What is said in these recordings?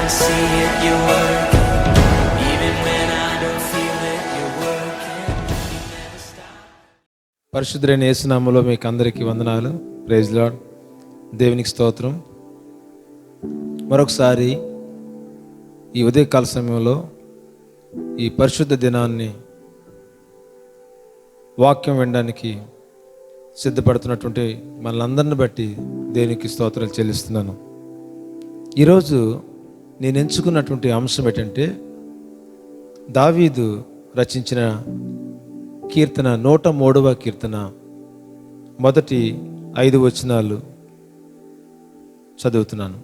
don't see it, you're working. Even when I don't feel it, you're working. You never stop. పరిశుద్ధుడైన యేసు నామములో మీకు అందరికీ వందనాలు. Praise Lord. దేవునికి స్తోత్రం. మరొకసారి ఈ ఉదయకాల సమయంలో ఈ పరిశుద్ధ దినాన్ని వాక్యం వినడానికి సిద్ధపడుతున్నటువంటి మనలందరిని బట్టి దేవునికి స్తోత్రాలు చెల్లిస్తున్నాను. ఈరోజు నేను ఎంచుకున్నటువంటి అంశం ఏంటంటే, దావీదు రచించిన కీర్తన 103వ కీర్తన మొదటి 5 వచనాలు చదువుతున్నాను.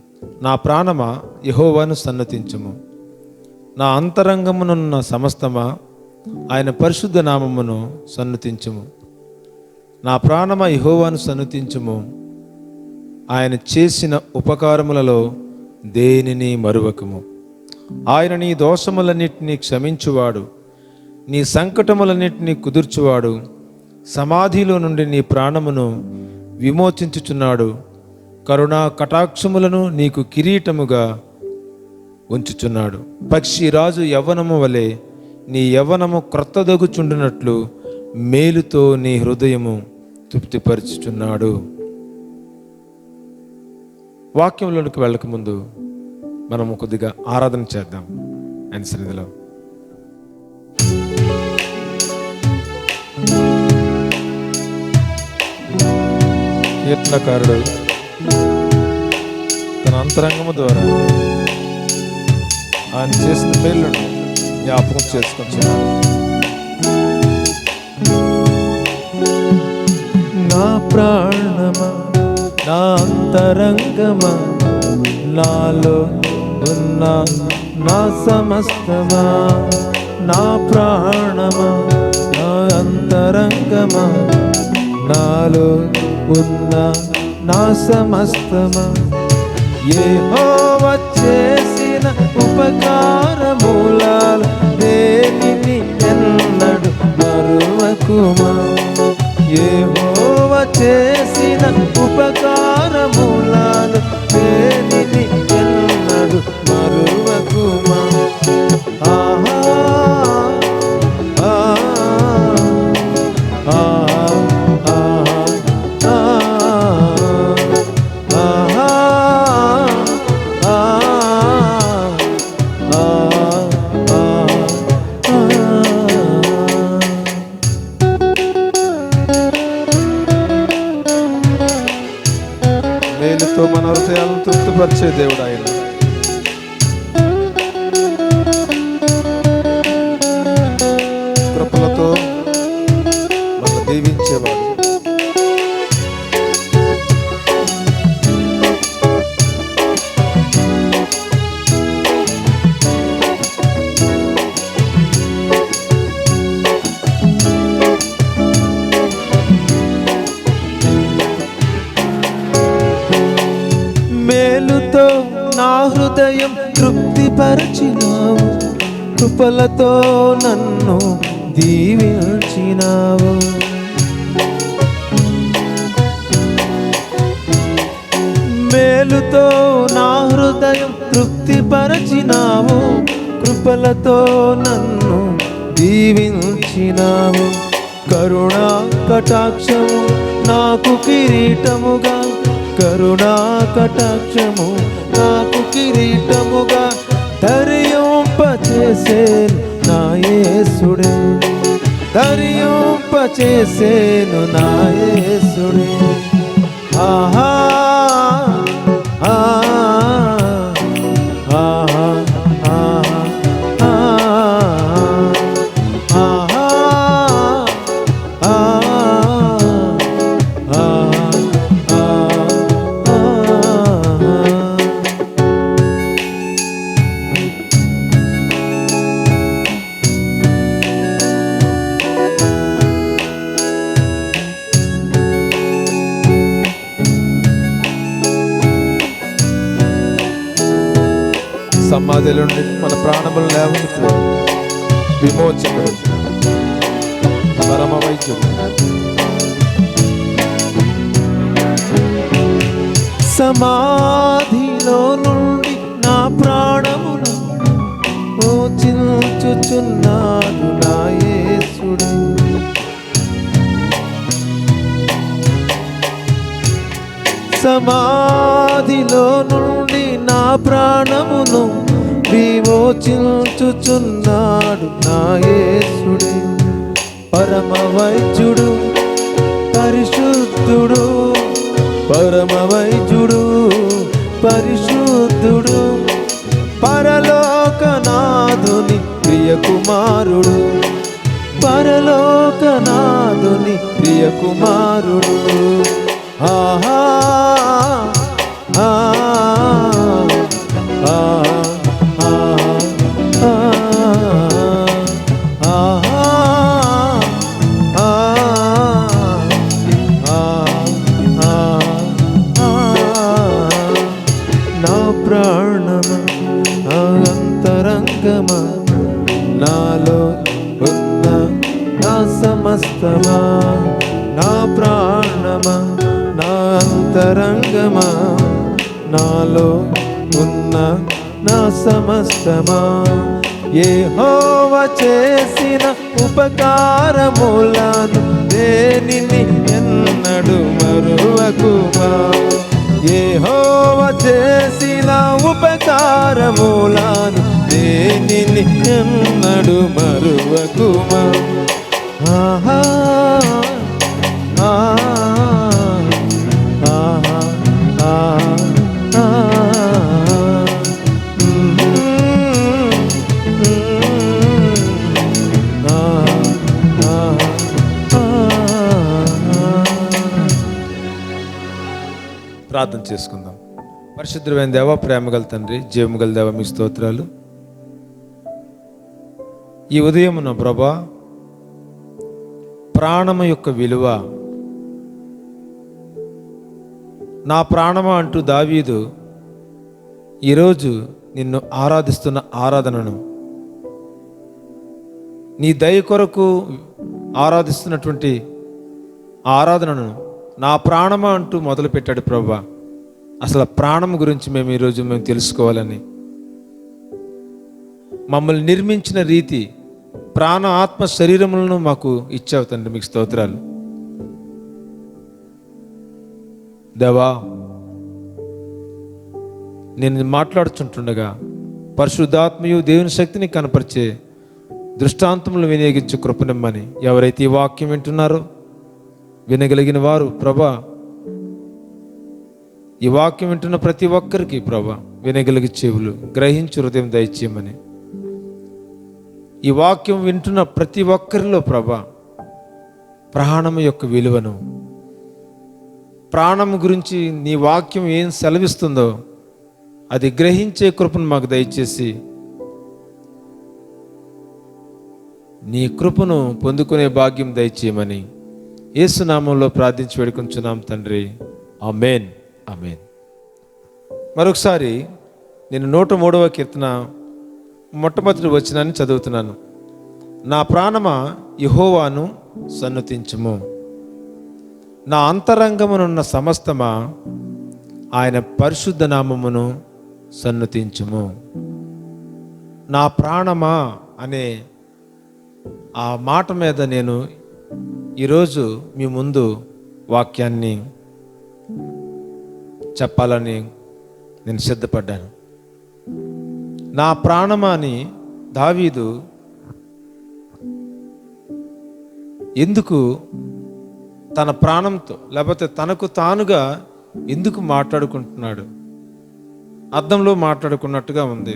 నా ప్రాణమా యెహోవాను సన్నతించుము, నా అంతరంగమునున్న సమస్తమా ఆయన పరిశుద్ధ నామమును సన్నతించుము. నా ప్రాణమా యెహోవాను సన్నతించుము, ఆయన చేసిన ఉపకారములలో దేనిని మరువకము. ఆయన నీ దోషములన్నిటినీ క్షమించువాడు, నీ సంకటములన్నిటినీ కుదుర్చువాడు, సమాధిలో నుండి నీ ప్రాణమును విమోచించుచున్నాడు, కరుణా కటాక్షములను నీకు కిరీటముగా ఉంచుచున్నాడు. పక్షిరాజు యవ్వనము వలె నీ యవ్వనము క్రొత్తదగుచుండునట్లు మేలుతో నీ హృదయము తృప్తిపరుచుచున్నాడు. వాక్యంలోనికి వెళ్ళకముందు మనము కొద్దిగా ఆరాధన చేద్దాం. ఆయన సన్నిధిలో కీర్తనకారుడు తన అంతరంగము ద్వారా ఆయన చేసిన మేలును జ్ఞాపకం చేసుకుంటున్నాడు. నా ప్రాణమా, నా అంతరంగమా, నాలో ఉన్న నా సమస్తమా, నా ప్రాణమా, నా అంతరంగమా, నాలో ఉన్న నా సమస్తమా, యెహోవా చేసిన ఉపకారములాలు దేనిని ఎన్నడు మరువకుమా. యెహోవా చేసిన ఉపకారములాలు దేనిని ఎన్నడు మరువకుమా. ఆహా మేలుతో మన హృదయాలను తృప్తిపరిచే దేవుడు ఆయన. కృపలతో మన దీవించేవాడు. మేలుతో నా హృదయం తృప్తిపరచినావు, కృపలతో నన్ను దీవించినావు. మేలుతో నా హృదయం తృప్తిపరచినావు, కృపలతో నన్ను దీవించినావు. కరుణా కటాక్షము నాకు కిరీటముగా, కరుణా కటాక్షము నాకు కిరీటముగా ధరింపచేసేను నా యేసుడే, ధరింపచేసేను నా యేసుడే. ఆహా సమాధిలో నుండి మన ప్రాణములు లేవనెత్తు విమోచకుడు, పరమ వైద్యుడు. సమాధిలో నుండి నా ప్రాణం విమోచించుచున్నాడు నా యేసుడే. సమాధిలో నుండి నా ప్రాణమును విమోచించుచున్నాడు నా యేసుడే. పరమ వైద్యుడు పరిశుద్ధుడు, పరమ వైద్యుడు పరిశుద్ధుడు, పరలోకనాథుని ప్రియ కుమారుడు, పరలోకనాథుని ప్రియ కుమారుడు. ఆహా నా ప్రాణమా, నా అంతరంగమా, నాలో ఉన్న నా సమస్తమా, నా ప్రాణమా, నా అంతరంగమా, నాలో ఉన్న నా సమస్తమా, యెహోవా చేసిన ఉపకారములను దేనిని ఎన్నడు మరువకుమా. యెహోవా చేసిన ఉపకారములను దేనిని ఎన్నడు మరువకుమా. ఆహా ప్రార్థన చేసుకుందాం. పరిశుద్ధమైన దేవ, ప్రేమగల తండ్రి, జీవముగల దేవ, మీ స్తోత్రాలు. ఈ ఉదయమున ప్రభా, ప్రాణము యొక్క విలువ, నా ప్రాణమా అంటూ దావీదు ఈరోజు నిన్ను ఆరాధిస్తున్న ఆరాధనను, నీ దయ కొరకు ఆరాధిస్తున్నటువంటి ఆరాధనను నా ప్రాణమా అంటూ మొదలుపెట్టాడు ప్రభా. అసలు ప్రాణం గురించి ఈరోజు మేము తెలుసుకోవాలని, మమ్మల్ని నిర్మించిన రీతి, ప్రాణ ఆత్మ శరీరములను మాకు ఇచ్చావు తండ్రి, మీకు స్తోత్రాలు. దేవా, నేను మాట్లాడుచుంటుండగా పరిశుద్ధాత్మయు దేవుని శక్తిని కనపరిచే దృష్టాంతములు వినియోగించు కృపనిమ్మని ఎవరైతే ఈ వాక్యం వింటున్నారో, వినగలిగిన వారు ప్రభా, ఈ వాక్యం వింటున్న ప్రతి ఒక్కరికి ప్రభా వినగలిగే చెవులు, గ్రహించు హృదయం దయచేయమని, ఈ వాక్యం వింటున్న ప్రతి ఒక్కరిలో ప్రభా ప్రాణం యొక్క విలువను, ప్రాణం గురించి నీ వాక్యం ఏం సెలవిస్తుందో అది గ్రహించే కృపను మాకు దయచేసి నీ కృపను పొందుకునే భాగ్యం దయచేయమని యేసు నామంలో ప్రార్థించి వేడుకొంచున్నాం తండ్రి. ఆమేన్, ఆమేన్. మరొకసారి నేను 103వ కీర్తన మొట్టమొదటి వచనాన్ని చదువుతున్నాను. నా ప్రాణమా యెహోవాను సన్నుతించుము, నా అంతరంగమునున్న సమస్తమా ఆయన పరిశుద్ధ నామమును సన్నుతించుము. నా ప్రాణమా అనే ఆ మాట మీద నేను ఈరోజు మీ ముందు వాక్యాన్ని చెప్పాలని నేను సిద్ధపడ్డాను. నా ప్రాణమా అని దావీదు ఎందుకు తన ప్రాణంతో, లేకపోతే తనకు తానుగా ఎందుకు మాట్లాడుకుంటున్నాడు? అద్దంలో మాట్లాడుకున్నట్టుగా ఉంది.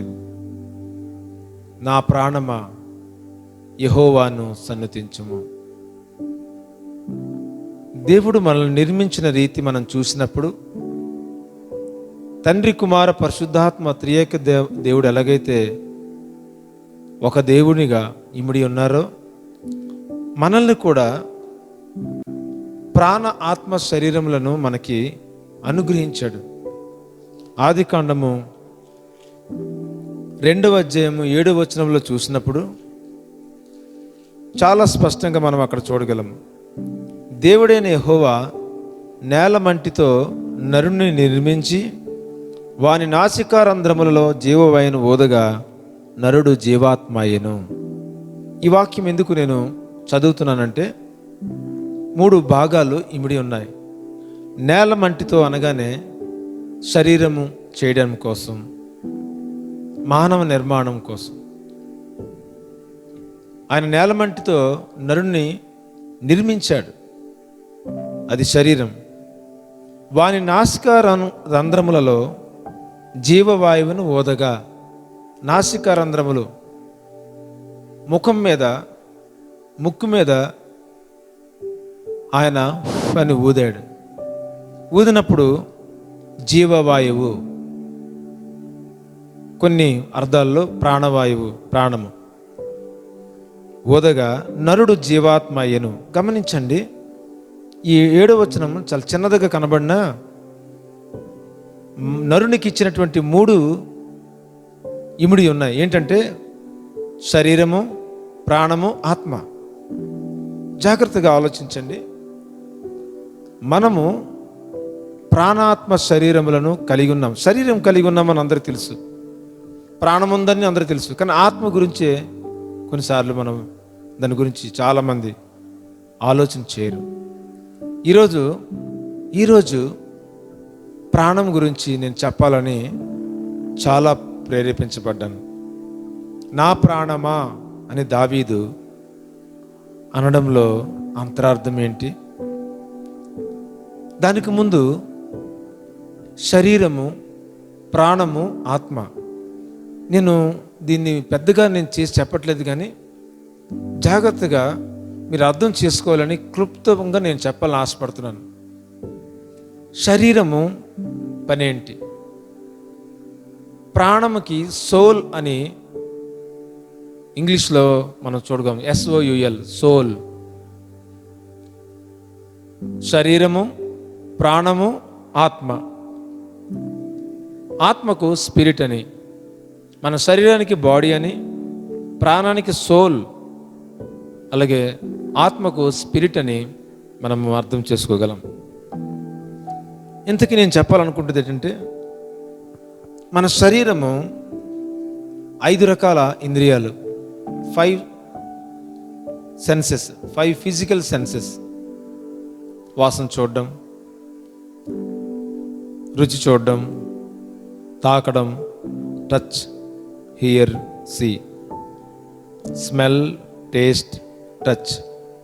నా ప్రాణమా యెహోవాను సన్నుతించుము. దేవుడు మనల్ని నిర్మించిన రీతి మనం చూసినప్పుడు, తండ్రి, కుమార, పరిశుద్ధాత్మ త్రియేక దేవుడు ఎలాగైతే ఒక దేవునిగా ఇమిడి ఉన్నారో, మనల్ని కూడా ప్రాణ ఆత్మ శరీరములను మనకి అనుగ్రహించాడు. ఆదికాండము 2వ అధ్యాయము 7వ వచనంలో చూసినప్పుడు చాలా స్పష్టంగా మనం అక్కడ చూడగలం. దేవుడైన యెహోవా నేల మంటితో నరుని నిర్మించి వాని నాసికారంధ్రములలో జీవవాయువును ఊదగా నరుడు జీవాత్మాయెను. ఈ వాక్యం ఎందుకు నేను చదువుతున్నానంటే 3 భాగాలు ఇమిడి ఉన్నాయి. నేల మంటితో అనగానే శరీరము చేయడం కోసం, మానవ నిర్మాణం కోసం. ఆయన నేలమంటితో నరుణ్ణి నిర్మించాడు, అది శరీరం. వాని నాసికా రంధ్రములలో జీవవాయువును ఓదగా, నాసికా రంధ్రములు ముక్కు మీద ఆయన పని ఊదాడు. ఊదినప్పుడు జీవవాయువు, కొన్ని అర్థాల్లో ప్రాణవాయువు, ప్రాణము ఓదగా నరుడు జీవాత్మ అయ్యెను. గమనించండి, ఈ 7వ వచనం చాలా చిన్నదిగా కనబడినా నరునికి ఇచ్చినటువంటి 3 ఇమిడి ఉన్నాయి. ఏంటంటే శరీరము, ప్రాణము, ఆత్మ. జాగ్రత్తగా ఆలోచించండి. మనము ప్రాణాత్మ శరీరములను కలిగి ఉన్నాం. శరీరం కలిగి ఉన్నామని అందరికీ తెలుసు, ప్రాణం ఉందని అందరికీ తెలుసు. కానీ ఆత్మ గురించే కొన్నిసార్లు మనం దాని గురించి చాలామంది ఆలోచన చేయరు. ఈరోజు ప్రాణం గురించి నేను చెప్పాలని చాలా ప్రేరేపించబడ్డాను. నా ప్రాణమా అని దావీదు అనడంలో అంతరార్థం ఏంటి? దానికి ముందు శరీరము, ప్రాణము, ఆత్మ. నేను దీన్ని పెద్దగా చేసి చెప్పట్లేదు, కానీ జాగ్రత్తగా మీరు అర్థం చేసుకోవాలని క్లుప్తంగా నేను చెప్పాలని ఆశపడుతున్నాను. శరీరము పనేంటి? ప్రాణముకి సోల్ అని ఇంగ్లీష్లో మనం చూడగలం, SOUL, సోల్. శరీరము, ప్రాణము, ఆత్మ. ఆత్మకు స్పిరిట్ అని, మన శరీరానికి బాడీ అని, ప్రాణానికి సోల్, అలాగే ఆత్మకు స్పిరిట్ అని మనం అర్థం చేసుకోగలం. ఇంతకీ నేను చెప్పాలనుకుంటుంది ఏంటంటే, మన శరీరము 5 రకాల ఇంద్రియాలు, 5 సెన్సెస్, 5 ఫిజికల్ సెన్సెస్. వాసన చూడడం, రుచి చూడడం, తాకడం, touch, hear, see. Smell, taste, touch,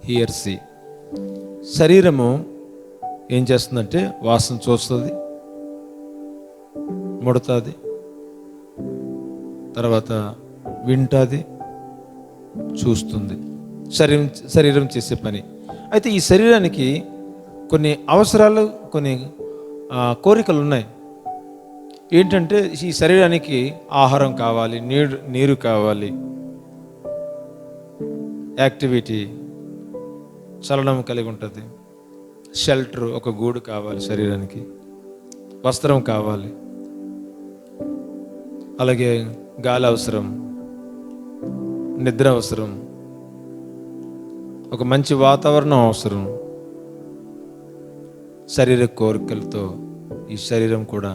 hear, see. శరీరము ఏం చేస్తుందంటే వాసన చూస్తుంది, ముడుతుంది, తర్వాత వింటుంది, చూస్తుంది. శరీరం చేసే పని. అయితే ఈ శరీరానికి కొన్ని అవసరాలు, కొన్ని కోరికలు ఉన్నాయి. ఏంటంటే ఈ శరీరానికి ఆహారం కావాలి, నీరు కావాలి, యాక్టివిటీ, చలనం కలిగి ఉంటుంది, షెల్టర్, ఒక గూడు కావాలి శరీరానికి, వస్త్రం కావాలి, అలాగే గాలి అవసరం, నిద్ర అవసరం, ఒక మంచి వాతావరణం అవసరం. శరీర కోరికలతో ఈ శరీరం కూడా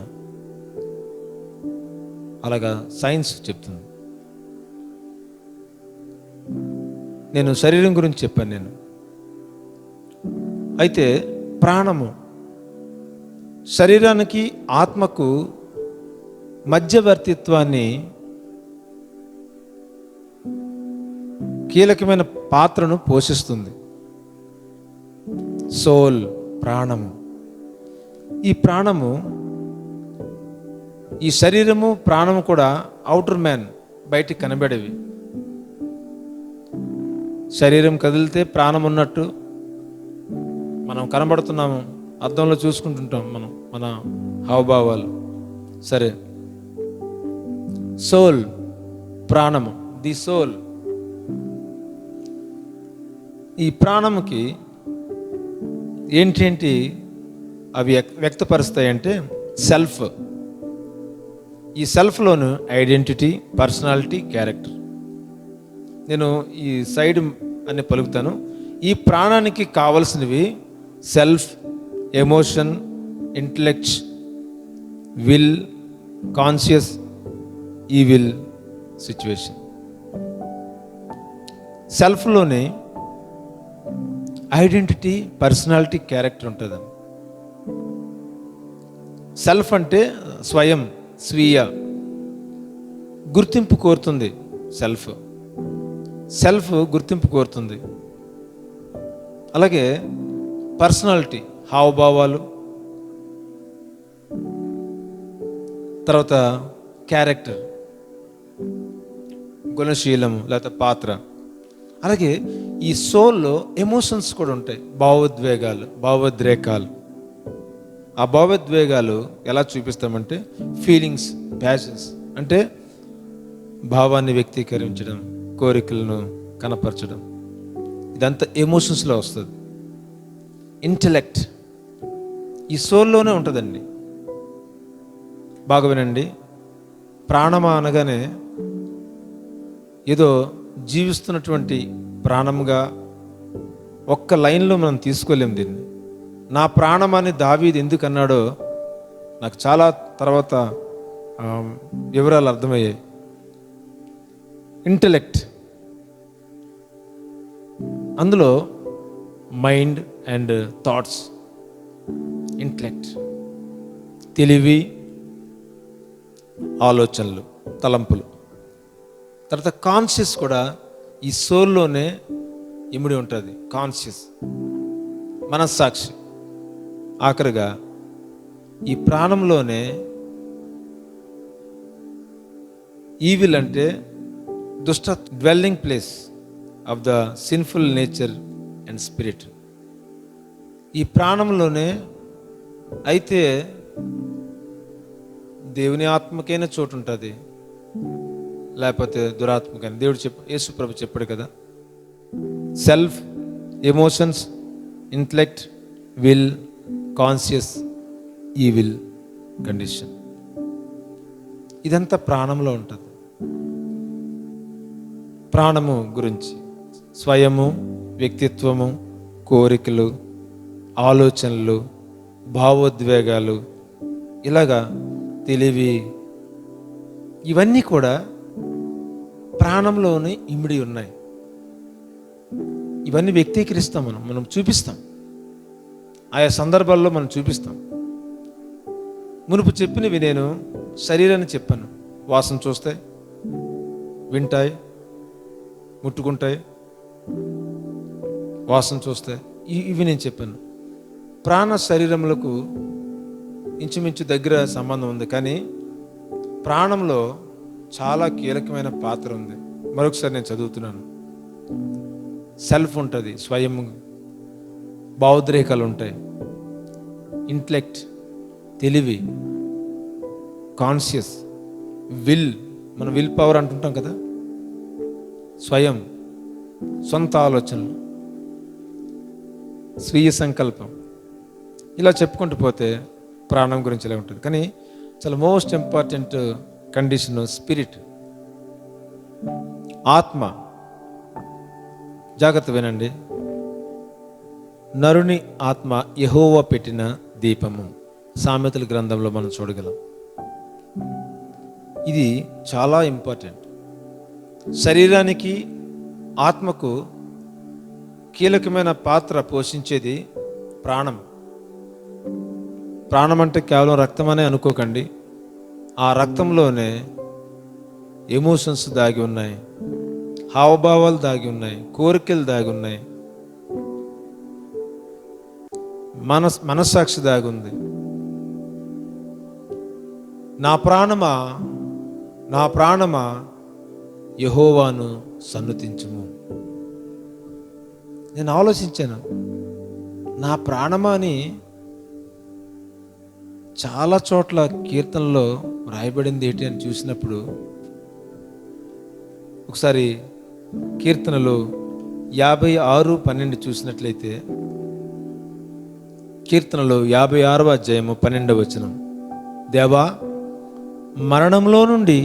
అలాగా సైన్స్ చెప్తుంది. నేను శరీరం గురించి చెప్పాను. అయితే ప్రాణము, శరీరానికి ఆత్మకు మధ్యవర్తిత్వాన్ని, కీలకమైన పాత్రను పోషిస్తుంది. సోల్, ప్రాణము. ఈ ప్రాణము, ఈ శరీరము, ప్రాణము కూడా అవుటర్ మ్యాన్, బయటికి కనబడేవి. శరీరం కదిలితే ప్రాణం ఉన్నట్టు మనం కనబడుతున్నాము, అద్దంలో చూసుకుంటుంటాం మనం మన హావభావాలు. సరే, సోల్, ప్రాణము, ది సోల్. ఈ ప్రాణముకి ఏంటి అవి వ్యక్తపరుస్తాయంటే సెల్ఫ్. ఈ సెల్ఫ్లోను ఐడెంటిటీ, పర్సనాలిటీ, క్యారెక్టర్. నేను ఈ సైడ్ అని పలుకుతాను. ఈ ప్రాణానికి కావలసినవి self, emotion, intellect, will, conscious, evil, situation. సెల్ఫ్లోనే ఐడెంటిటీ, పర్సనాలిటీ, క్యారెక్టర్ ఉంటుంది. సెల్ఫ్ అంటే స్వయం, స్వీయ గుర్తింపు కోరుతుంది. సెల్ఫ్ గుర్తింపు కోరుతుంది. అలాగే పర్సనాలిటీ, హావభావాలు, తర్వాత క్యారెక్టర్, గుణశీలము లేకపోతే పాత్ర. అలాగే ఈ సోల్లో ఎమోషన్స్ కూడా ఉంటాయి, భావోద్రేకాలు. ఆ భావోద్వేగాలు ఎలా చూపిస్తామంటే ఫీలింగ్స్, ప్యాషన్స్ అంటే భావాన్ని వ్యక్తీకరించడం, కోరికలను కనపరచడం, ఇదంతా ఎమోషన్స్లో వస్తుంది. ఇంటెలెక్ట్ ఈ సోల్లోనే ఉంటుందండి. బాగా వినండి, ప్రాణమా అనగానే ఏదో జీవిస్తున్నటువంటి ప్రాణంగా ఒక్క లైన్లో మనం తీసుకోలేం దీన్ని. నా ప్రాణమాని దావీదు ఎందుకు అన్నాడో నాకు చాలా తర్వాత వివరాలు అర్థమయ్యాయి. ఇంటెలెక్ట్ అందులో మైండ్ అండ్ థాట్స్, ఇంటెలెక్ట్ తెలివి, ఆలోచనలు, తలంపులు. తర్వాత కాన్షియస్ కూడా ఈ సోల్లోనే ఇమిడి ఉంటుంది. కాన్షియస్ మనస్సాక్షి. ఆఖరిగా ఈ ప్రాణంలోనే ఈవిల్ అంటే దుష్ట dwelling place of the sinful nature and spirit. ఈ ప్రాణంలోనే అయితే దేవుని ఆత్మకైనా చోటు ఉంటుంది, లేకపోతే దురాత్మకైనా. యేసు ప్రభు చెప్పాడు కదా, self, emotions, intellect, will, conscious, evil condition. ఇదంతా ప్రాణంలో ఉంటుంది. ప్రాణము గురించి స్వయము, వ్యక్తిత్వము, కోరికలు, ఆలోచనలు, భావోద్వేగాలు, ఇలాగా తెలివి, ఇవన్నీ కూడా ప్రాణంలోనే ఇమిడి ఉన్నాయి. ఇవన్నీ వ్యక్తీకరిస్తాం, మనం చూపిస్తాం, ఆయా సందర్భాల్లో మనం చూపిస్తాం. మునుపు చెప్పినవి నేను శరీరాన్ని చెప్పాను. వాసన చూస్తాయి, వింటాయి, ముట్టుకుంటాయి, వాసన చూస్తాయి, ఇవి నేను చెప్పాను. ప్రాణ శరీరములకు ఇంచుమించు దగ్గర సంబంధం ఉంది, కానీ ప్రాణంలో చాలా కీలకమైన పాత్ర ఉంది. మరొకసారి నేను చదువుతున్నాను. సెల్ఫ్ ఉంటుంది, స్వయం, భావోద్రేకాలు ఉంటాయి, ఇంటెలెక్ట్ తెలివి, కాన్షియస్, విల్, మనం విల్ పవర్ అంటుంటాం కదా, స్వయం సొంత ఆలోచనలు, స్వీయ సంకల్పం, ఇలా చెప్పుకుంటూ పోతే ప్రాణం గురించి ఇలా ఉంటుంది. కానీ చాలా మోస్ట్ ఇంపార్టెంట్ కండిషన్ స్పిరిట్, ఆత్మ. జాగ్రత్త వినండి. నరుని ఆత్మ యెహోవా పెట్టిన దీపము, సామెతల గ్రంథంలో మనం చూడగలం. ఇది చాలా ఇంపార్టెంట్. శరీరానికి ఆత్మకు కీలకమైన పాత్ర పోషించేది ప్రాణం. ప్రాణం అంటే కేవలం రక్తం అనే అనుకోకండి. ఆ రక్తంలోనే ఎమోషన్స్ దాగి ఉన్నాయి, హావభావాలు దాగి ఉన్నాయి, కోరికలు దాగి ఉన్నాయి, మనస్సాక్షి దాగి ఉంది. నా ప్రాణమా యెహోవాను సన్నుతించుము. నేను ఆలోచించాను, నా ప్రాణమా అని చాలా చోట్ల కీర్తనలో రాయబడింది ఏంటి అని చూసినప్పుడు, ఒకసారి కీర్తనలు 56:12 చూసినట్లయితే, కీర్తనలు 56వ అధ్యాయము 12వ వచనం, దేవా మరణంలో నుండి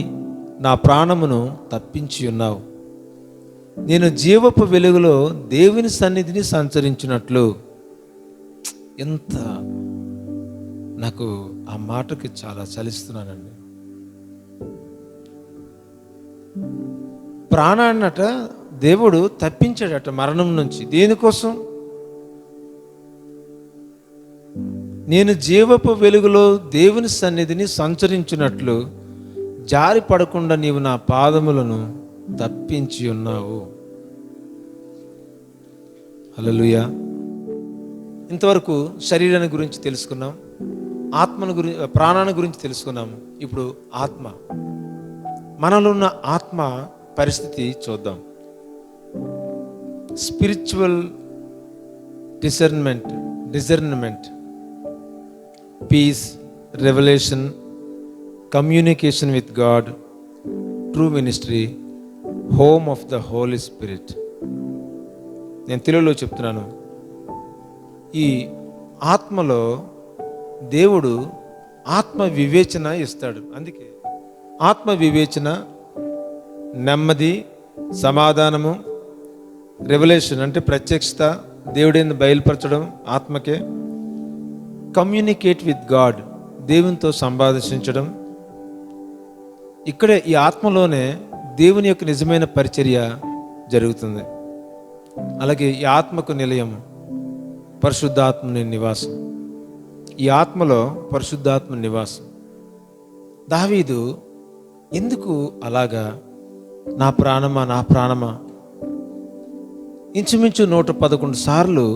నా ప్రాణమును తప్పించి ఉన్నావు, నేను జీవపు వెలుగులో దేవుని సన్నిధిని సంచరించినట్లు. ఎంత నాకు ఆ మాటకి చాలా చలిస్తున్నానండి. ప్రాణాన్నట దేవుడు తప్పించాడట మరణం నుంచి. దేనికోసం? నేను జీవపు వెలుగులో దేవుని సన్నిధిని సంచరించినట్లు జారి పడకుండా నీవు నా పాదములను తప్పించి ఉన్నావు. హల్లెలూయా. ఇంతవరకు శరీరాన్ని గురించి తెలుసుకున్నాం, ఆత్మను గురించి, ప్రాణాన్ని గురించి తెలుసుకున్నాము. ఇప్పుడు ఆత్మ, మనలో ఉన్న ఆత్మ పరిస్థితి చూద్దాం. Spiritual discernment, peace, revolution, communication with God, true ministry, home of the Holy Spirit. నేను తెలుగులో చెప్తున్నాను. ఈ ఆత్మలో దేవుడు ఆత్మ వివేచన ఇస్తాడు. అందుకే ఆత్మ వివేచన, నెమ్మది, సమాధానము, రెవల్యూషన్ అంటే ప్రత్యక్షత, దేవుడిని బయలుపరచడం ఆత్మకే, కమ్యూనికేట్ విత్ గాడ్ దేవునితో సంభాషించడం. ఇక్కడే ఈ ఆత్మలోనే దేవుని యొక్క నిజమైన పరిచర్య జరుగుతుంది. అలాగే ఈ ఆత్మకు నిలయము పరిశుద్ధాత్మని నివాసం. ఈ ఆత్మలో పరిశుద్ధాత్మ నివాసం. దావీదు ఎందుకు అలాగా నా ప్రాణమా నా ప్రాణమా ఇంచుమించు 111 సార్లు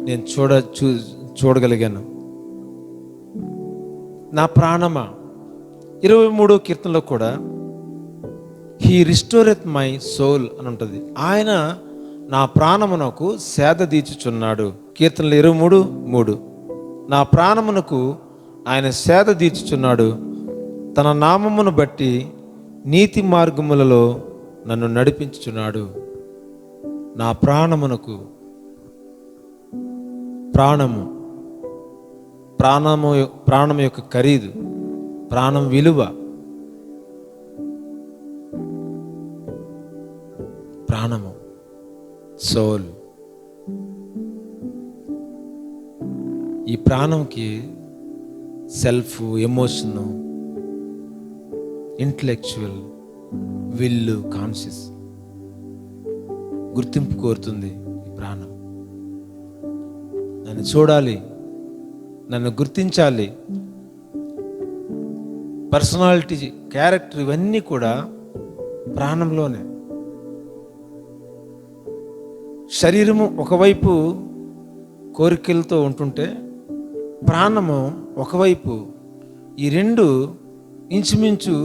నేను చూడగలిగాను. నా ప్రాణమా 23వ కీర్తనలో కూడా హీ రిస్టోరెత్ మై సోల్ అని ఉంటుంది. ఆయన నా ప్రాణమునకు సేద తీర్చుచున్నాడు. కీర్తనలు 23:3. నా ప్రాణమునకు ఆయన సేద తీర్చుచున్నాడు, తన నామమును బట్టి నీతి మార్గములలో నన్ను నడిపించుచున్నాడు. నా ప్రాణమునకు, ప్రాణము యొక్క ఖరీదు, ప్రాణం విలువ, ప్రాణము, సోల్. ఈ ప్రాణంకి సెల్ఫ్, ఎమోషను, ఇంటలెక్చువల్, విల్లు, కాన్షియస్ గుర్తింపు కోరుతుంది. ఈ ప్రాణం నన్ను చూడాలి, నన్ను గుర్తించాలి. పర్సనాలిటీ, క్యారెక్టర్ ఇవన్నీ కూడా ప్రాణంలోనే. శరీరము ఒకవైపు కోరికలతో ఉంటుంటే ప్రాణము ఒకవైపు. ఈ రెండు ఇంచుమించు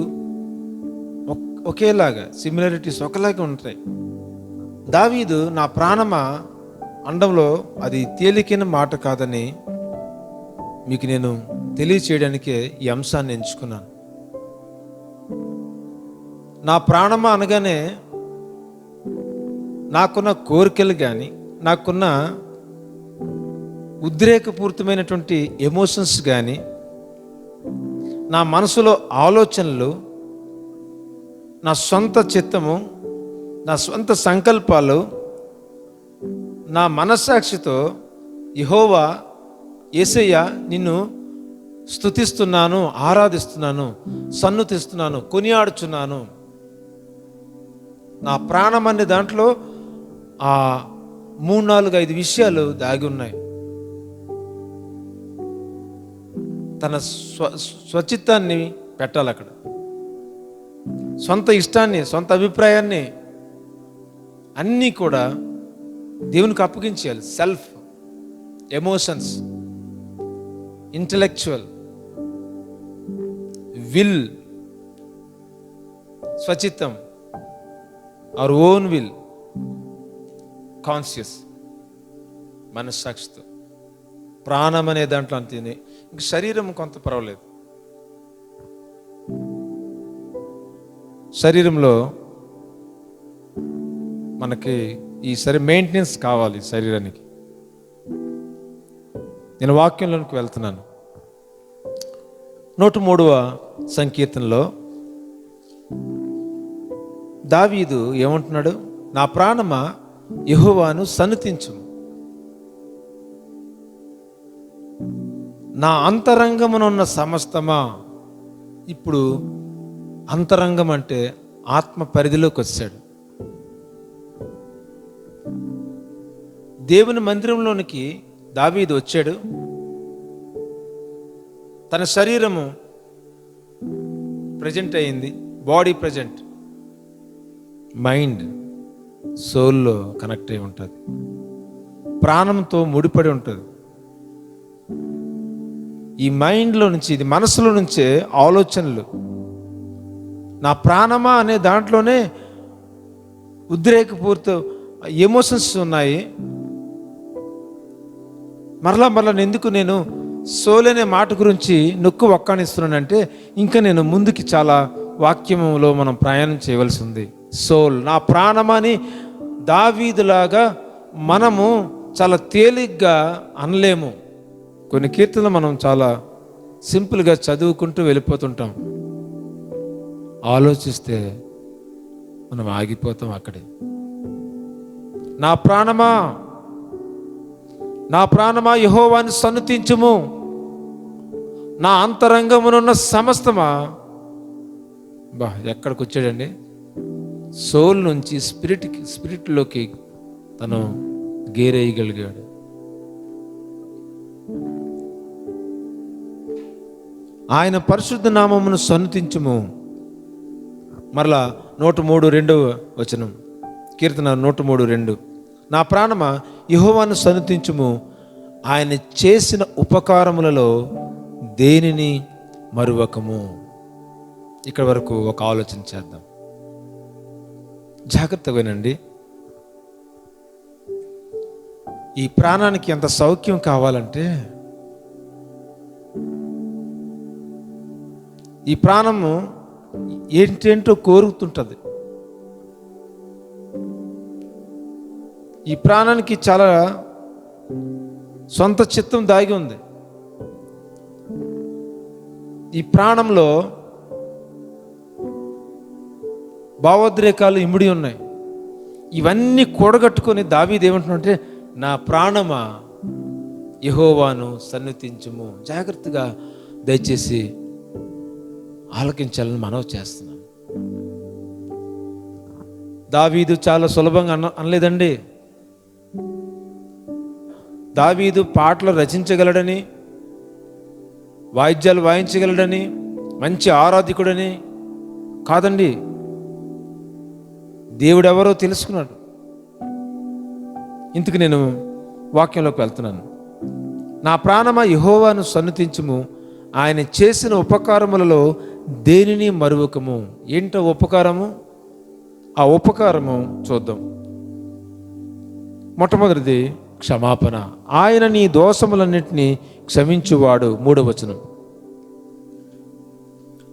ఒకేలాగా, సిమిలారిటీస్ ఒకలాగే ఉంటాయి. దావీదు నా ప్రాణమా అండంలో అది తేలికైన మాట కాదని మీకు నేను తెలియచేయడానికే ఈ అంశాన్ని ఎంచుకున్నాను. నా ప్రాణమా అనగానే నాకున్న కోరికలు కానీ, నాకున్న ఉద్రేకపూరితమైనటువంటి ఎమోషన్స్ కానీ, నా మనసులో ఆలోచనలు, నా సొంత చిత్తము, నా సొంత సంకల్పాలు, నా మనస్సాక్షితో యెహోవా యేసయ్య నిన్ను స్తుతిస్తున్నాను, ఆరాధిస్తున్నాను, సన్నుతిస్తున్నాను, కొనియాడుచున్నాను. నా ప్రాణం అనే దాంట్లో ఆ 3, 4, 5 విషయాలు దాగి ఉన్నాయి. తన స్వచిత్తాన్ని పెట్టాలి అక్కడ, సొంత ఇష్టాన్ని, సొంత అభిప్రాయాన్ని అన్నీ కూడా దేవునికి అప్పగించేయాలి. సెల్ఫ్, ఎమోషన్స్, ఇంటలెక్చువల్, విల్, స్వచిత్తం, అవర్ ఓన్ విల్, కాన్షియస్, మనస్సాక్షితో. ప్రాణం అనే దాంట్లో అంతేనే. ఇంక శరీరం కొంత పర్వాలేదు. శరీరంలో మనకి ఈ మెయింటెనెన్స్ కావాలి శరీరానికి. నేను వాక్యంలోనికి వెళ్తున్నాను. 103వ సంకీర్తనలో దావీదు ఏమంటున్నాడు? నా ప్రాణమా యెహోవాను సన్నుతించుము, నా అంతరంగమునున్న సమస్తమా. ఇప్పుడు అంతరంగం అంటే ఆత్మ పరిధిలోకి వచ్చాడు. దేవుని మందిరంలోనికి దావీదు వచ్చాడు. తన శరీరము ప్రజెంట్ అయింది, బాడీ ప్రజెంట్, మైండ్ సోల్లో కనెక్ట్ అయి ఉంటుంది, ప్రాణంతో ముడిపడి ఉంటుంది. ఈ మైండ్లో నుంచి, ఇది మనసులో నుంచే ఆలోచనలు, నా ప్రాణమా అనే దాంట్లోనే ఉద్రేకపూరిత ఎమోషన్స్ ఉన్నాయి. మరలా ఎందుకు నేను సోల్ అనే మాట గురించి నొక్కు వక్కానిస్తున్నానంటే, ఇంకా నేను ముందుకి చాలా వాక్యంలో మనం ప్రయాణం చేయవలసి ఉంది. సోల్, నా ప్రాణమని దావీదులాగా మనము చాలా తేలిగ్గా అనలేము. కొన్ని కీర్తనలు మనం చాలా సింపుల్గా చదువుకుంటూ వెళ్ళిపోతుంటాం. ఆలోచిస్తే మనం ఆగిపోతాం అక్కడే. నా ప్రాణమా, నా ప్రాణమా యెహోవాను సన్నుతించుము, నా అంతరంగమునున్న సమస్తమా. ఎక్కడికి వచ్చాడండి? సోల్ నుంచి స్పిరిట్లోకి తను గేరేయగలిగాడు. ఆయన పరిశుద్ధ నామమును సన్నుతించుము. మరలా 103:2 వచనం, కీర్తన 103:2, నా ప్రాణమా యెహోవాను సన్నుతించుము, ఆయన చేసిన ఉపకారములలో దేనిని మరువకము. ఇక్కడ వరకు ఒక ఆలోచన చేద్దాం, జాగ్రత్తగా వినండి. ఈ ప్రాణానికి ఎంత సౌఖ్యం కావాలంటే, ఈ ప్రాణము ఏంటేంటో కోరుతుంటుంది. ఈ ప్రాణానికి చాలా సొంత చిత్తం దాగి ఉంది. ఈ ప్రాణంలో భావోద్రేకాలు ఇమిడి ఉన్నాయి. ఇవన్నీ కూడగట్టుకొని దావీదు ఏమంటున్నాడంటే, నా ప్రాణమా యెహోవాను సన్నుతించుము. జాగ్రత్తగా దయచేసి ఆలకించాలని మనవి చేస్తున్నాను. దావీదు చాలా సులభంగా అనలేదండి. దావీదు పాటలు రచించగలడని, వాయిద్యాలు వాయించగలడని, మంచి ఆరాధికుడని కాదండి. దేవుడెవరో తెలుసుకున్నాడు. ఇందుకు నేను వాక్యంలోకి వెళ్తున్నాను. నా ప్రాణమా యెహోవాను సన్నుతించుము, ఆయన చేసిన ఉపకారములలో దేనిని మరువకము. ఏంటో ఉపకారము? ఆ ఉపకారము చూద్దాం. మొట్టమొదటిది క్షమాపణ. ఆయన నీ దోషములన్నిటినీ క్షమించువాడు. 3వ వచనం,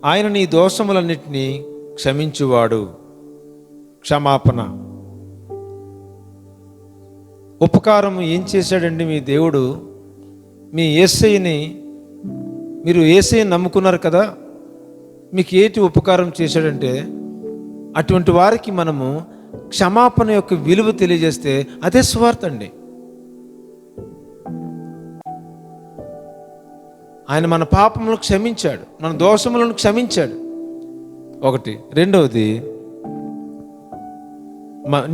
ఆయన నీ దోషములన్నిటినీ క్షమించువాడు. క్షమాపణ, ఉపకారం ఏం చేశాడండి మీ దేవుడు? మీ యేసయ్యని, మీరు యేసయ్యని నమ్ముకున్నారు కదా, మీకు ఏంటి ఉపకారం చేశాడంటే, అటువంటి వారికి మనము క్షమాపణ యొక్క విలువ తెలియజేస్తే అదే సువార్త అండి. ఆయన మన పాపములను క్షమించాడు, మన దోషములను క్షమించాడు. ఒకటి. రెండవది,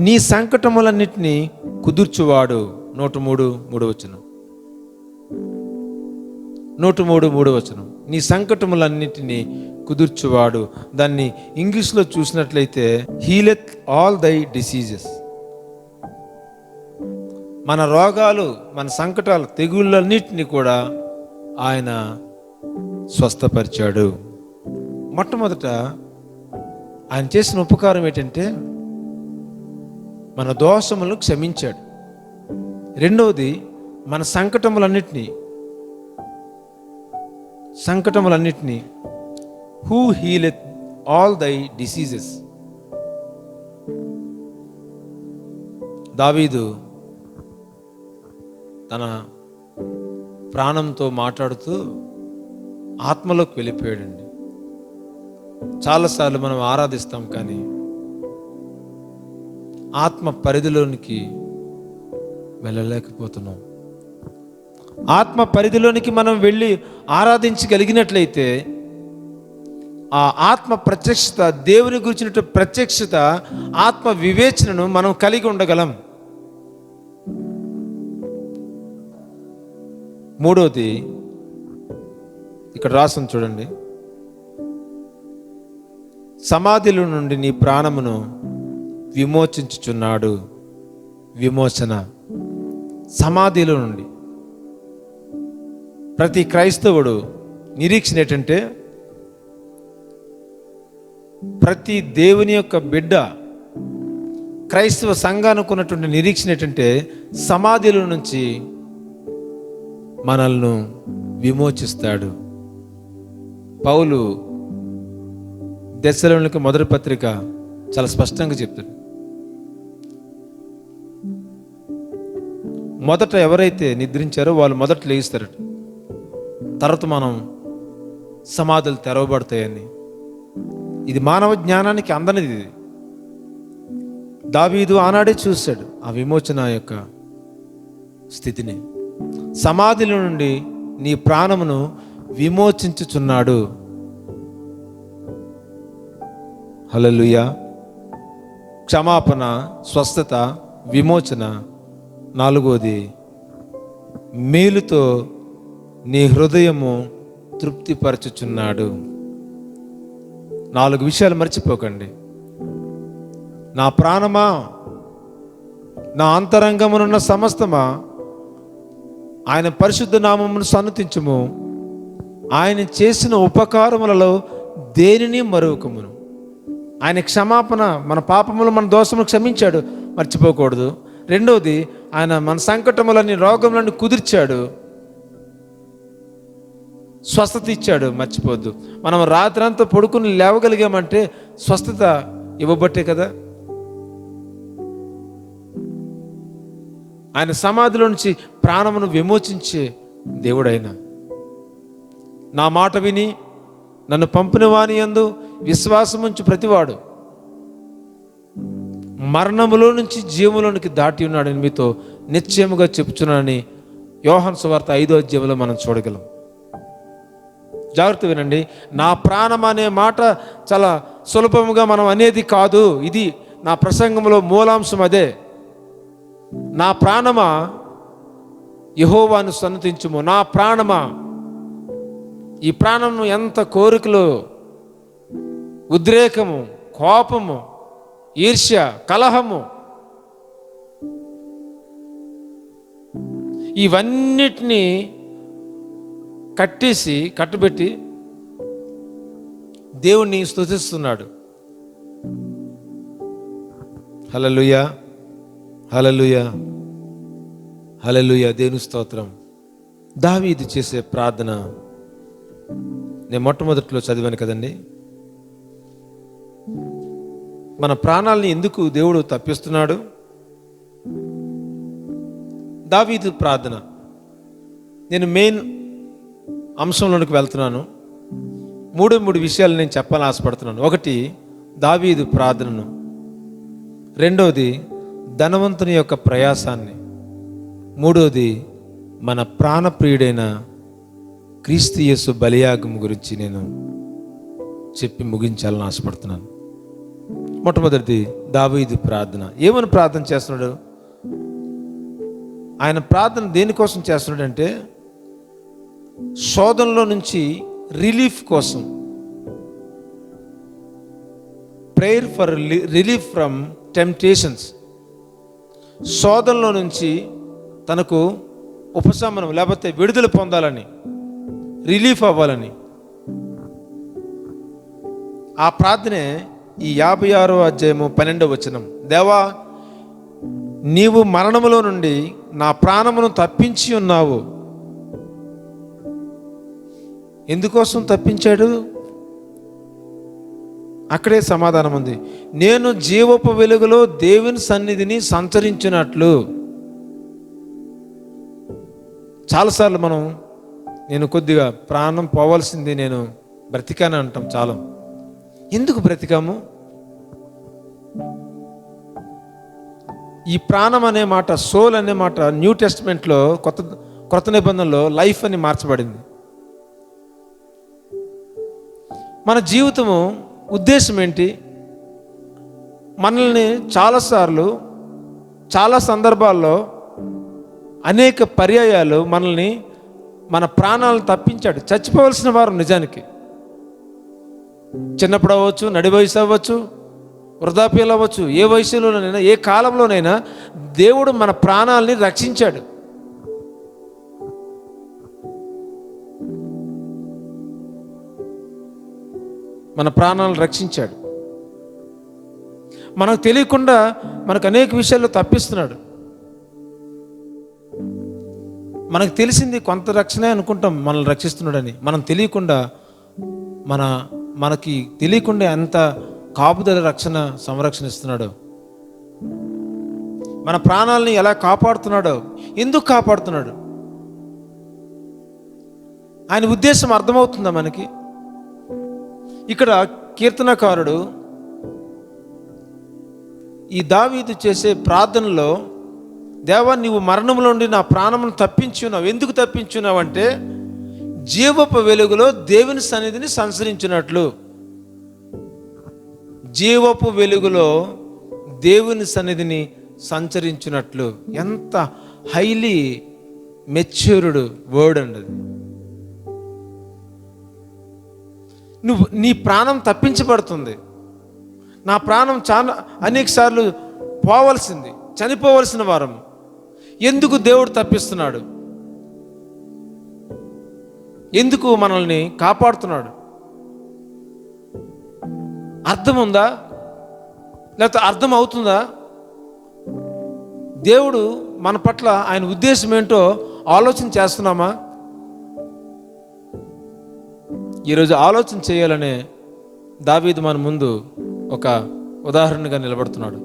నీ సంకటములన్నిటినీ కుదుర్చువాడు. 103:3 వచనం, 103:3 వచనం, నీ సంకటములన్నిటినీ కుదుర్చువాడు. దాన్ని ఇంగ్లీష్లో చూసినట్లయితే హీలెత్ ఆల్ దై డిసీజెస్. మన రోగాలు, మన సంకటాలు, తెగుళ్ళన్నిటినీ కూడా ఆయన స్వస్థపరిచాడు. మొట్టమొదట ఆయన చేసిన ఉపకారం ఏంటంటే మన దోషములను క్షమించాడు. రెండవది, మన సంకటములన్నిటినీ who healeth all thy diseases. దావీదు తన ప్రాణంతో మాట్లాడుతూ ఆత్మలోకి వెళ్ళిపోయాడండి. చాలాసార్లు మనం ఆరాధిస్తాం, కానీ ఆత్మ పరిధిలోనికి వెళ్ళలేకపోతున్నాం. ఆత్మ పరిధిలోనికి మనం వెళ్ళి ఆరాధించగలిగినట్లయితే ఆ ఆత్మ ప్రత్యక్షత, దేవుని గురించిన ప్రత్యక్షత, ఆత్మ వివేచనను మనం కలిగి ఉండగలం. మూడవది ఇక్కడ రాసం చూడండి, సమాధిలో నుండి నీ ప్రాణమును విమోచించుచున్నాడు. విమోచన సమాధిలో నుండి. ప్రతి క్రైస్తవుడు నిరీక్షణ ఏంటంటే, ప్రతి దేవుని యొక్క బిడ్డ క్రైస్తవ సంఘానికి ఉన్నటువంటి నిరీక్షణ ఏంటంటే, సమాధిలో నుంచి మనల్ని విమోచిస్తాడు. పౌలు దెస్సలోనికీ మొదటి పత్రిక చాలా స్పష్టంగా చెప్తాడు. మొదట ఎవరైతే నిద్రించారో వాళ్ళు మొదట లేస్తారట, తర్వాత మనం సమాధులు తెరవబడతాయని. ఇది మానవ జ్ఞానానికి అందనిది. ఇది దావీదు ఆనాడే చూశాడు ఆ విమోచన యొక్క స్థితిని. సమాధిలో నుండి నీ ప్రాణమును విమోచించుచున్నాడు. హల్లెలూయా. క్షమాపణ, స్వస్థత, విమోచన. నాలుగోది, మేలుతో నీ హృదయము తృప్తిపరచుచున్నాడు. 4 విషయాలు మర్చిపోకండి. నా ప్రాణమా, నా అంతరంగమునున్న సమస్తమా, ఆయన పరిశుద్ధ నామమును సన్నతించుము. ఆయన చేసిన ఉపకారములలో దేనిని మరువకమును. ఆయన క్షమాపణ, మన పాపములు, మన దోషములు క్షమించాడు, మర్చిపోకూడదు. రెండవది, ఆయన మన సంకటములని, రోగములను కుదిర్చాడు, స్వస్థత ఇచ్చాడు, మర్చిపోద్దు. మనం రాత్రంతా పడుకుని లేవగలిగామంటే స్వస్థత ఇవ్వబట్టే కదా. ఆయన సమాధిలో నుంచి ప్రాణమును విమోచించే దేవుడైన. నా మాట విని నన్ను పంపిన వాని యందు విశ్వాసముంచు ప్రతివాడు మరణములో నుంచి జీవములోనికి దాటి ఉన్నాడని మీతో నిశ్చయముగా చెప్పుచున్నానని యోహాను సువార్త 5వ అధ్యాయంలో మనం చూడగలం. జాగ్రత్త వినండి. నా ప్రాణం అనే మాట చాలా సులభముగా మనం అనేది కాదు. ఇది నా ప్రసంగంలో మూలాంశం అదే. నా ప్రాణమా యెహోవాను సన్నతించుము. నా ప్రాణమా, ఈ ప్రాణం ఎంత కోరికలు, ఉద్రేకము, కోపము, ఈర్ష్య, కలహము, ఇవన్నిటినీ కట్టబెట్టి దేవుణ్ణి స్తుతిస్తున్నాడు. హల్లెలూయా, హల్లెలూయా, హల్లెలూయా. దేవుని స్తోత్రం. దావీదు చేసే ప్రార్థన నేను మొట్టమొదటిలో చదివాను కదండి. మన ప్రాణాలని ఎందుకు దేవుడు తప్పిస్తున్నాడు? దావీదు ప్రార్థన. నేను మెయిన్ అంశంలోనికి వెళ్తున్నాను. 3 విషయాలు నేను చెప్పాలని ఆశపడుతున్నాను. ఒకటి, దావీదు ప్రార్థనను. రెండవది, ధనవంతుని యొక్క ప్రయాసాన్ని. మూడవది, మన ప్రాణప్రియుడైన క్రీస్తు యేసు బలియాగం గురించి నేను చెప్పి ముగించాలని ఆశపడుతున్నాను. మొట్టమొదటిది దావీదు ప్రార్థన. ఏమని ప్రార్థన చేస్తున్నాడు? ఆయన ప్రార్థన దేనికోసం చేస్తున్నాడంటే, శోధనలో నుంచి రిలీఫ్ కోసం. Prayer for relief from temptations. శోధనలో నుంచి తనకు ఉపశమనం లేకపోతే విడుదల పొందాలని, రిలీఫ్ అవ్వాలని. ఆ ప్రార్థనే ఈ 56వ అధ్యాయము 12వ వచనం. దేవా, నీవు మరణములో నుండి నా ప్రాణమును తప్పించి ఉన్నావు. ఎందుకోసం తప్పించాడు? అక్కడే సమాధానం ఉంది. నేను జీవపు వెలుగులో దేవుని సన్నిధిని సంచరించినట్లు. చాలాసార్లు నేను కొద్దిగా ప్రాణం పోవాల్సింది, నేను బ్రతికాను అంటాం. చాలా. ఎందుకు బ్రతికాము? ఈ ప్రాణం అనే మాట, సోల్ అనే మాట న్యూ టెస్ట్మెంట్లో, కొత్త నిబంధనలో లైఫ్ అని మార్చబడింది. మన జీవితము ఉద్దేశం ఏంటి? మనల్ని చాలాసార్లు చాలా సందర్భాల్లో అనేక పర్యాయాలు మనల్ని మన ప్రాణాలను తప్పించాడు. చచ్చిపోవలసిన వారు నిజానికి చిన్నప్పుడు అవ్వచ్చు, నడి వయసు అవ్వచ్చు, వృద్ధాప్యాలు అవ్వచ్చు, ఏ వయసులోనైనా ఏ కాలంలోనైనా దేవుడు మన ప్రాణాలని రక్షించాడు. మన ప్రాణాలను రక్షించాడు. మనకు తెలియకుండా మనకు అనేక విషయాల్లో తప్పిస్తున్నాడు. మనకు తెలిసింది కొంత రక్షణే అనుకుంటాం మనల్ని రక్షిస్తున్నాడని. మనం తెలియకుండా మనకి తెలియకుండా ఎంత కాపుదల రక్షణ సంరక్షణ ఇస్తున్నాడో, మన ప్రాణాలని ఎలా కాపాడుతున్నాడో, ఎందుకు కాపాడుతున్నాడు, ఆయన ఉద్దేశం అర్థమవుతుందా మనకి? ఇక్కడ కీర్తనకారుడు ఈ దావీదు చేసే ప్రార్థనలో, దేవా నీవు మరణంలో నుండి నా ప్రాణమును తప్పించున్నావు. ఎందుకు తప్పించున్నావు అంటే జీవపు వెలుగులో దేవుని సన్నిధిని సంచరించినట్లు. జీవపు వెలుగులో దేవుని సన్నిధిని సంచరించినట్లు. ఎంత హైలీ మెచ్యూర్డ్ వర్డ్ అండి. నీ ప్రాణం తప్పించబడుతుంది. నా ప్రాణం చాలా అనేక సార్లు పోవలసింది, చనిపోవలసిన వారం. ఎందుకు దేవుడు తప్పిస్తున్నాడు? ఎందుకు మనల్ని కాపాడుతున్నాడు? అర్థం ఉందా? లేకపోతే అర్థం అవుతుందా? దేవుడు మన పట్ల ఆయన ఉద్దేశం ఏంటో ఆలోచన చేస్తున్నామా? ఈరోజు ఆలోచన చేయాలనే దావీదు మన ముందు ఒక ఉదాహరణగా నిలబడుతున్నాడు.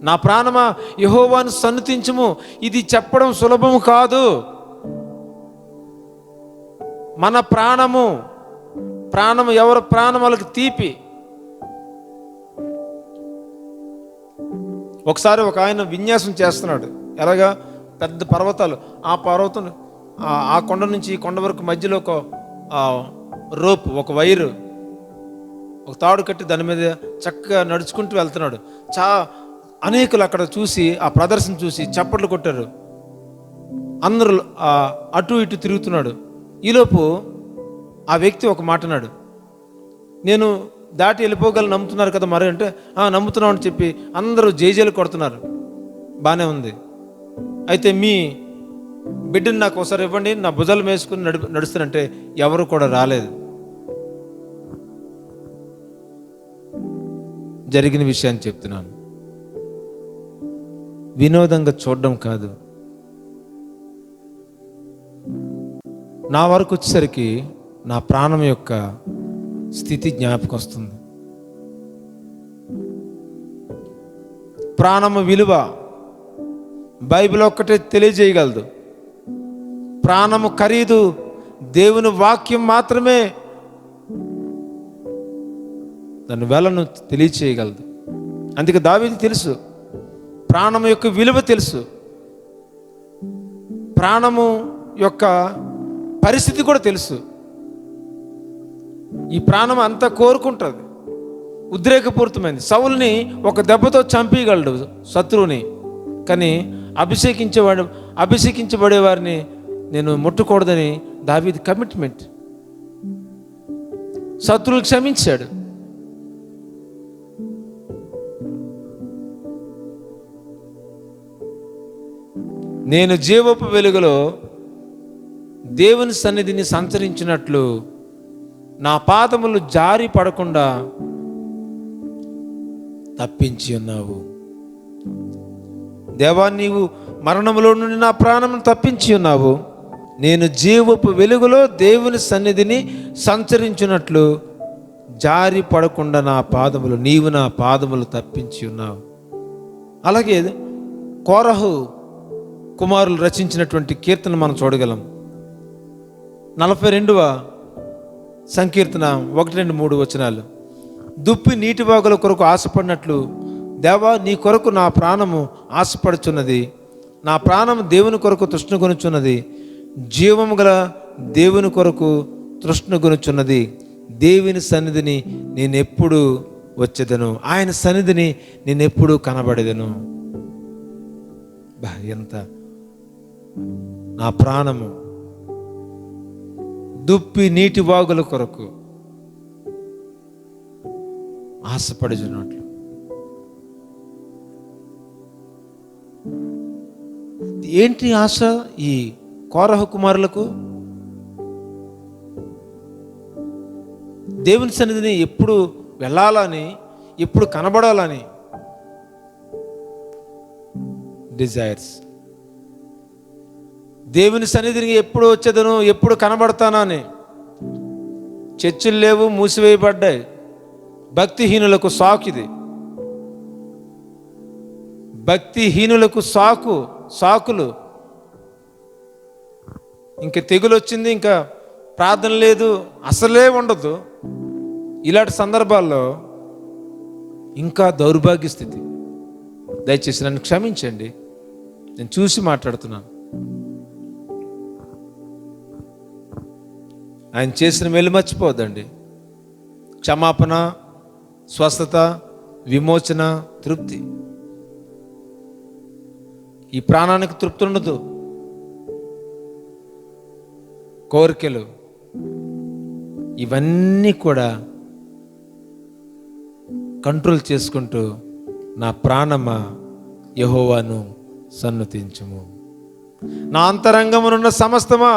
నా ప్రాణమా యెహోవాను సన్నుతించుము. ఇది చెప్పడం సులభము కాదు. మన ప్రాణము ఎవరి ప్రాణం వాళ్ళకి తీపి. ఒకసారి ఒక ఆయన విన్యాసం చేస్తున్నాడు. ఎలాగా? పెద్ద పర్వతాలు, ఆ పర్వతం ఆ కొండ నుంచి ఈ కొండ వరకు మధ్యలో ఒక రోప్, ఒక వైరు, ఒక తాడు కట్టి దాని మీద చక్కగా నడుచుకుంటూ వెళ్తున్నాడు. అనేకులు అక్కడ చూసి ఆ ప్రదర్శన చూసి చప్పట్లు కొట్టారు. అందరూ అటు ఇటు తిరుగుతున్నాడు. ఈలోపు ఆ వ్యక్తి ఒక మాట అన్నాడు, నేను దాటి వెళ్ళిపోగలను, నమ్ముతున్నారు కదా మరి అంటే, నమ్ముతున్నాం అని చెప్పి అందరూ జేజేలు కొడుతున్నారు. బాగానే ఉంది. అయితే మీ బిడ్డని నాకు ఒకసారి ఇవ్వండి, నా భుజాలు వేసుకుని నడుస్తానంటే ఎవరు కూడా రాలేదు. జరిగిన విషయాన్ని చెప్తున్నాను. వినోదంగా చూడడం కాదు. నా వరకు వచ్చేసరికి నా ప్రాణం యొక్క స్థితి జ్ఞాపకం వస్తుంది. ప్రాణము విలువ బైబిల్ ఒక్కటే తెలియజేయగలదు. ప్రాణము ఖరీదు దేవుని వాక్యం మాత్రమే దాని వెలను తెలియచేయగలదు. అందుకే దావీదు తెలుసు, ప్రాణము యొక్క విలువ తెలుసు, ప్రాణము యొక్క పరిస్థితి కూడా తెలుసు. ఈ ప్రాణం అంతా కోరుకుంటుంది, ఉద్రేకపూరితమైంది. సౌలుని ఒక దెబ్బతో చంపేయగలడు శత్రువుని, కానీ అభిషేకించబడే వారిని నేను ముట్టకూడదని దావీదు కమిట్మెంట్. శత్రువులు క్షమించాడు. నేను జీవపు వెలుగులో దేవుని సన్నిధిని సంచరించినట్లు నా పాదములు జారి పడకుండా తప్పించి ఉన్నావు. దేవా, నీవు మరణములో నుండి నా ప్రాణమును తప్పించి ఉన్నావు. నేను జీవపు వెలుగులో దేవుని సన్నిధిని సంచరించినట్లు జారి పడకుండా నీవు నా పాదములు తప్పించి ఉన్నావు. అలాగే కోరహు కుమారులు రచించినటువంటి కీర్తన మనం చూడగలం. 42వ సంకీర్తన 1, 2, 3 వచనాలు. దుప్పి నీటి వాగుల కొరకు ఆశపడినట్లు దేవా, నీ కొరకు నా ప్రాణము ఆశపడుచున్నది. నా ప్రాణము దేవుని కొరకు తృష్ణగొనుచున్నది. జీవము గల దేవుని కొరకు తృష్ణగొనుచున్నది. దేవుని సన్నిధిని నేను ఎప్పుడు వచ్చేదను, ఆయన సన్నిధిని నేను ఎప్పుడు కనబడేదను. ఎంత నా ప్రాణము దుప్పి నీటి వాగుల కొరకు ఆశపడుచున్నట్లు. ఏంటి ఆశ ఈ కోరహ కుమారులకు? దేవుని సన్నిధిని ఎప్పుడు వెళ్ళాలని, ఎప్పుడు కనబడాలని డిజైర్స్. దేవుని సన్నిధిని ఎప్పుడు వచ్చేదను, ఎప్పుడు కనబడతానా అని. చర్చిలు లేవు, మూసివేయబడ్డాయి. భక్తిహీనులకు సాకుది. భక్తిహీనులకు సాకులు. ఇంక తెగులు వచ్చింది, ఇంకా ప్రార్థన లేదు, అసలే ఉండదు. ఇలాంటి సందర్భాల్లో ఇంకా దౌర్భాగ్య స్థితి. దయచేసి నన్ను క్షమించండి, నేను చూసి మాట్లాడుతున్నాను. ఆయన చేసిన మేలు మర్చిపోద్దండి. క్షమాపణ, స్వస్థత, విమోచన, తృప్తి. ఈ ప్రాణానికి తృప్తి ఉండదు. కోరికలు ఇవన్నీ కూడా కంట్రోల్ చేసుకుంటూ, నా ప్రాణమా యెహోవాను సన్నుతించుము, నా అంతరంగమునున్న సమస్తమా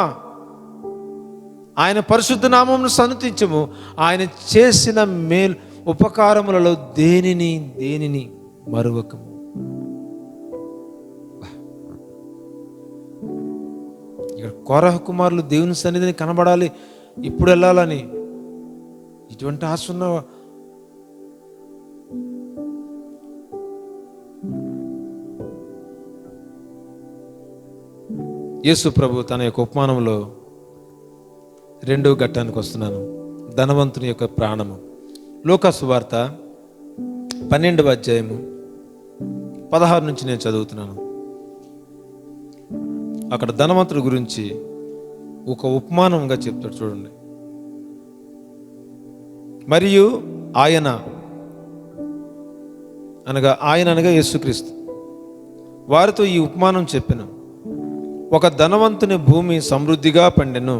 ఆయన పరిశుద్ధ నామమును సన్నుతించుము. ఆయన చేసిన మేలు ఉపకారములలో దేనిని మరువకము. ఇక్కడ కోరహ కుమారులు దేవుని సన్నిధిని కనబడాలి, ఇప్పుడు వెళ్ళాలని ఇటువంటి ఆశ ఉన్న యేసు ప్రభు తన యొక్క ఉపమానంలో 2వ ఘట్టానికి వస్తున్నాను. ధనవంతుని యొక్క ప్రాణము. లూకా సువార్త 12వ అధ్యాయము 16 నుంచి నేను చదువుతున్నాను. అక్కడ ధనవంతుడి గురించి ఒక ఉపమానంగా చెప్తాడు, చూడండి. మరియు ఆయన అనగా యేసుక్రీస్తు వారితో ఈ ఉపమానం చెప్పెను. ఒక ధనవంతుని భూమి సమృద్ధిగా పండెను.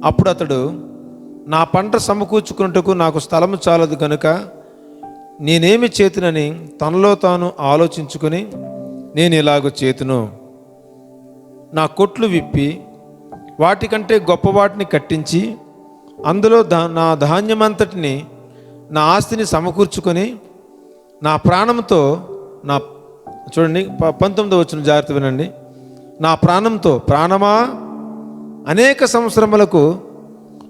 అప్పుడు అతడు, నా పంట సమకూర్చుకున్నట్టుకు నాకు స్థలము చాలదు కనుక నేనేమి చేతునని తనలో తాను ఆలోచించుకొని, నేను ఇలాగ చేతును, నా కొట్లు విప్పి వాటికంటే గొప్ప వాటిని కట్టించి అందులో నా ధాన్యమంతటిని, నా ఆస్తిని సమకూర్చుకొని నా ప్రాణంతో చూడండి 19వ వచనం జాగ్రత్త వినండి. నా ప్రాణంతో, ప్రాణమా అనేక సంవత్సరములకు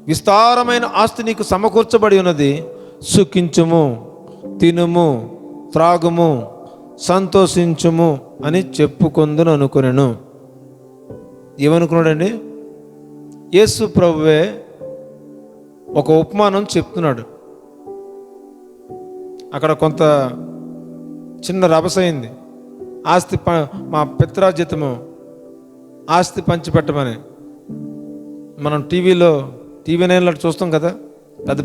విస్తారమైన ఆస్తి నీకు సమకూర్చబడి ఉన్నది, సుఖించుము, తినుము, త్రాగుము, సంతోషించుము అని చెప్పుకొందును అనుకొనెను. ఏమనుకున్నాడండి? యేసు ప్రభువే ఒక ఉపమానం చెప్తున్నాడు. అక్కడ కొంత చిన్న రభసైంది. ఆస్తి మా పిత్రార్జితము ఆస్తి పంచిపెట్టమని. మనం టీవీ 9లో చూస్తాం కదా,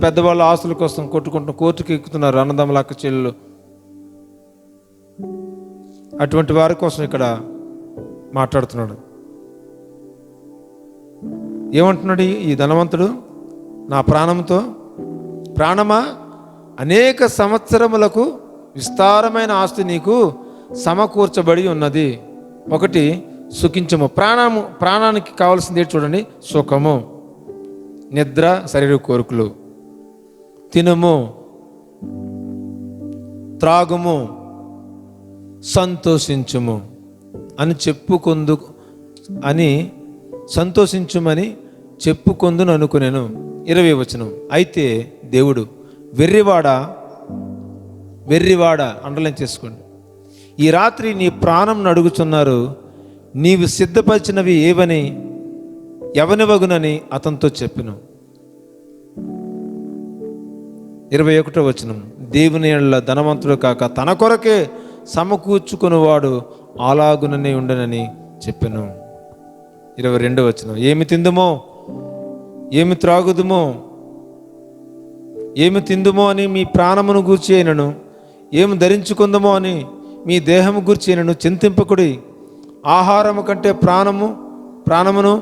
పెద్ద వాళ్ళ ఆస్తుల కోసం కొట్టుకుంటూ కోర్టుకి ఎక్కుతున్నారు అన్నదమ్ముల అక్క చెల్లెలు. అటువంటి వారి కోసం ఇక్కడ మాట్లాడుతున్నాడు. ఏమంటున్నాడు ఈ ధనవంతుడు? నా ప్రాణంతో, ప్రాణమా అనేక సంవత్సరములకు విస్తారమైన ఆస్తి నీకు సమకూర్చబడి ఉన్నది. ఒకటి, సుఖించము. ప్రాణానికి కావాల్సింది చూడండి, సుఖము, నిద్ర, శరీర కోరికలు, తినుము, త్రాగుము, సంతోషించుము అని సంతోషించుమని చెప్పుకొందును అనుకునేను. 20వ వచనం. అయితే దేవుడు, వెర్రివాడా అండర్లైన్ చేసుకోండి, ఈ రాత్రి నీ ప్రాణం అడుగుచున్నారు, నీవు సిద్ధపరిచినవి ఎవనివగునని అతనితో చెప్పెను. 21వ వచనం. దేవుని యెడల ధనవంతుడు కాక తన కొరకే సమకూర్చుకునివాడు అలాగుననే ఉండనని చెప్పెను. 22వ వచనం. ఏమి తిందుమో, ఏమి త్రాగుదుమో, ఏమి తిందుమో అని మీ ప్రాణమును గూర్చి అయినను, ఏమి ధరించుకుందమో అని మీ దేహము గూర్చి అయినను చింతింపకుడి. ఆహారము కంటే ప్రాణమును,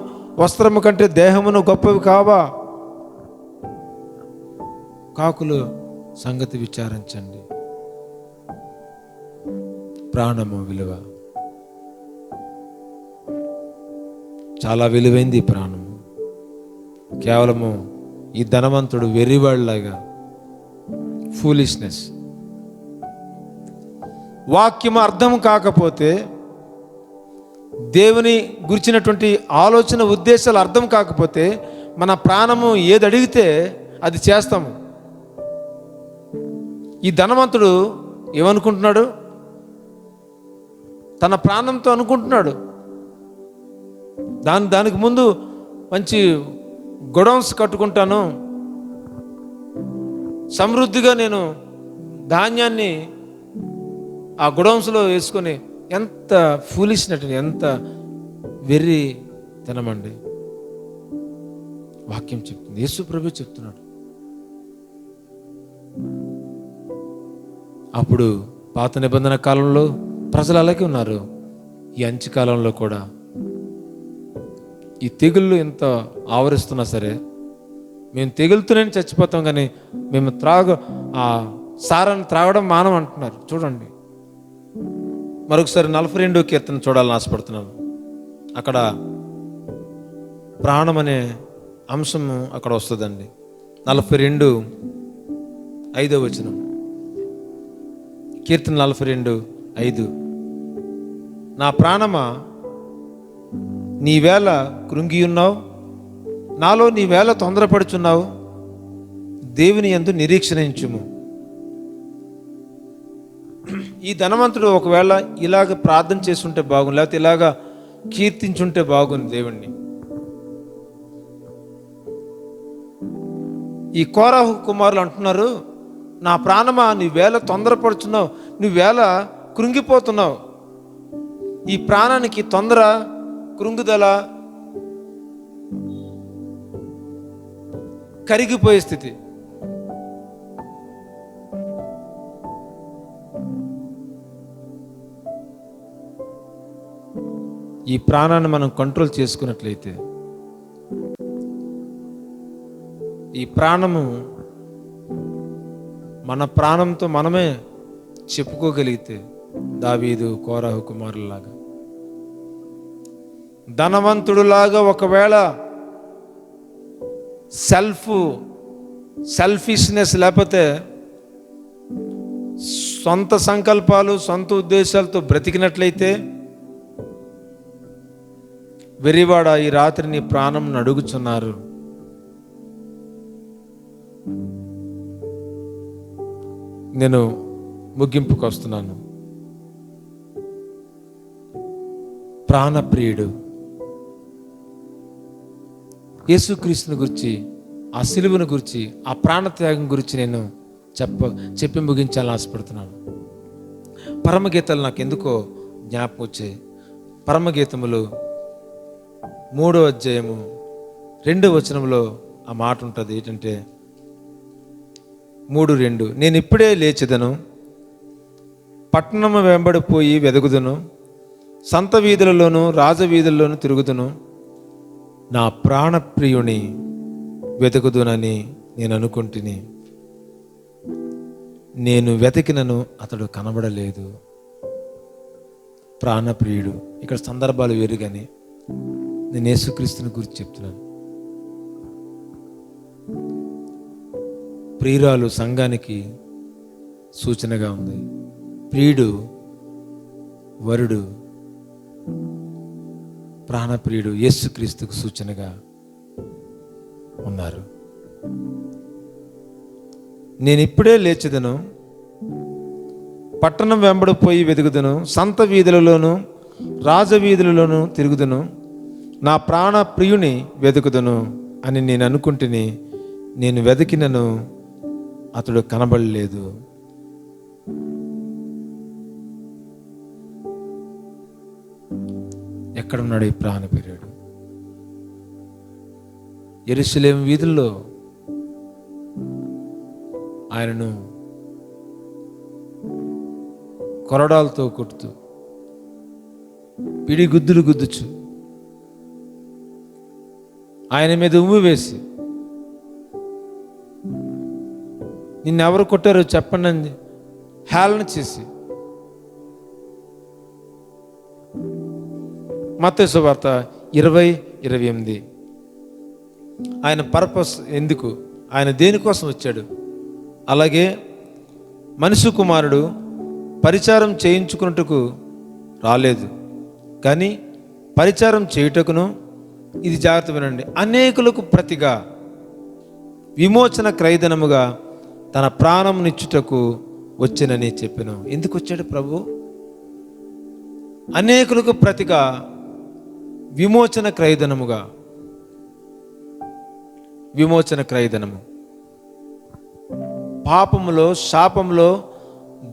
వస్త్రము కంటే దేహమును గొప్పవి కావా? కాకులు సంగతి విచారించండి, ప్రాణము విలువ చాలా విలువైంది. ఈ ప్రాణము కేవలము ఈ ధనవంతుడు వెర్రివాళ్ళలాగా ఫూలిష్నెస్. వాక్యం అర్థం కాకపోతే, దేవుని గురించినటువంటి ఆలోచన ఉద్దేశాలు అర్థం కాకపోతే, మన ప్రాణము ఏది అడిగితే అది చేస్తాము. ఈ ధనవంతుడు ఏమనుకుంటున్నాడు? తన ప్రాణంతో అనుకుంటున్నాడు. దానికి ముందు మంచి గొడౌన్స్ కట్టుకుంటాను, సమృద్ధిగా నేను ధాన్యాన్ని ఆ గొడౌన్స్లో వేసుకొని. ఎంత ఫూలిష్నెస్, ఎంత వెర్రి తనమండి. వాక్యం చెప్తుంది, యేసు ప్రభు చెప్తున్నాడు. అప్పుడు పాత నిబంధన కాలంలో ప్రజలు అలాగే ఉన్నారు. ఈ అంచు కాలంలో కూడా ఈ తెగుళ్ళు ఎంత ఆవరిస్తున్నా సరే, మేము తెగులుతూనే చచ్చిపోతాం, కానీ మేము ఆ సారాన్ని త్రాగడం మానం అంటున్నారు. చూడండి, మరొకసారి 42వ కీర్తన చూడాలని ఆశపడుతున్నాను. అక్కడ ప్రాణం అనే అంశం అక్కడ వస్తుందండి. 42:5 వచనం, కీర్తన 42:5. నా ప్రాణమా, నీవేళ కృంగి ఉన్నావు, నాలో నీవేళ తొందరపడుచున్నావు, దేవుని యందు నిరీక్షణించుము. ఈ ధనవంతుడు ఒకవేళ ఇలాగ ప్రార్థన చేస్తుంటే బాగుంది, లేకపోతే ఇలాగ కీర్తించుంటే బాగుంది దేవుణ్ణి. ఈ కోరాహు కుమారులు అంటున్నారు, నా ప్రాణమా నీవేళ తొందరపడుచున్నావు, నువ్వేళ కృంగిపోతున్నావు. ఈ ప్రాణానికి తొందర, కృంగుదల, కరిగిపోయే స్థితి. ఈ ప్రాణాన్ని మనం కంట్రోల్ చేసుకున్నట్లయితే, ఈ ప్రాణము మన ప్రాణంతో మనమే చెప్పుకోగలిగితే, దావీదు కోరాహు కుమారులాగా, ధనవంతుడులాగా ఒకవేళ సెల్ఫిష్నెస్ లేకపోతే సొంత సంకల్పాలు, సొంత ఉద్దేశాలతో బ్రతికినట్లయితే, వెర్రివాడ ఈ రాత్రి నీ ప్రాణం అడుగుచున్నారు. నేను ముగింపుకు వస్తున్నాను. ప్రాణప్రియుడు యేసుక్రీస్తుని గురించి, ఆ సిలువను గురించి, ఆ ప్రాణత్యాగం గురించి నేను చెప్పి ముగించాలని ఆశపడుతున్నాను. పరమగీతాలు నాకు ఎందుకో జ్ఞాపకం వచ్చాయి. పరమగీతములు 3వ అధ్యాయము 2వ వచనంలో ఆ మాట ఉంటుంది. ఏంటంటే 3:2, నేను ఇప్పుడే లేచెదను, పట్టణము వెంబడిపోయి వెదగుదును, సంత వీధులలోను రాజవీధుల్లోనూ తిరుగుదును, నా ప్రాణప్రియుని వెతుకుదునని నేను అనుకుంటుని, నేను వెతికినను అతడు కనబడలేదు. ప్రాణప్రియుడు, ఇక్కడ సందర్భాలు వేరు, కానీ నేను యేసుక్రీస్తుని గురించి చెప్తున్నాను. ప్రియురాలు సంఘానికి సూచనగా ఉంది. ప్రియుడు, వరుడు, ప్రాణప్రియుడు యేసుక్రీస్తుకు సూచనగా ఉన్నారు. నేను ఇప్పుడే లేచెదను, పట్టణం వెంబడిపోయి వెతుకుదును, సంత వీధులలోను రాజవీధులలోను తిరుగుదును, నా ప్రాణ ప్రియుని వెతుకుదును అని నేను అనుకుంటుని, నేను వెతికినను అతడు కనబడలేదు. ఎక్కడున్నాడు ఈ ప్రాణప్రియుడు? యెరూషలేము వీధుల్లో ఆయనను కొరడాలతో కొడుతూ పిడిగుద్దులు గుద్దుచు ఆయన మీద ఉమ్మి వేసి, నిన్నెవరు కొట్టారో చెప్పండి అని హేళన చేసి, మత్తయి సువార్త 20:28. ఆయన పర్పస్ ఎందుకు, ఆయన దేనికోసం వచ్చాడు? అలాగే మనుష్య కుమారుడు పరిచారం చేయించుకున్నట్టుకు రాలేదు, కానీ పరిచారం చేయుటకును, ఇది జాగ్రత్త వినండి, అనేకులకు ప్రతిగా విమోచన క్రయధనముగా తన ప్రాణమునిచ్చుటకు వచ్చెనని చెప్పెను. ఎందుకు వచ్చాడు ప్రభు? అనేకులకు ప్రతిగా విమోచన క్రయధనముగా. విమోచన క్రయధనము. పాపములో, శాపంలో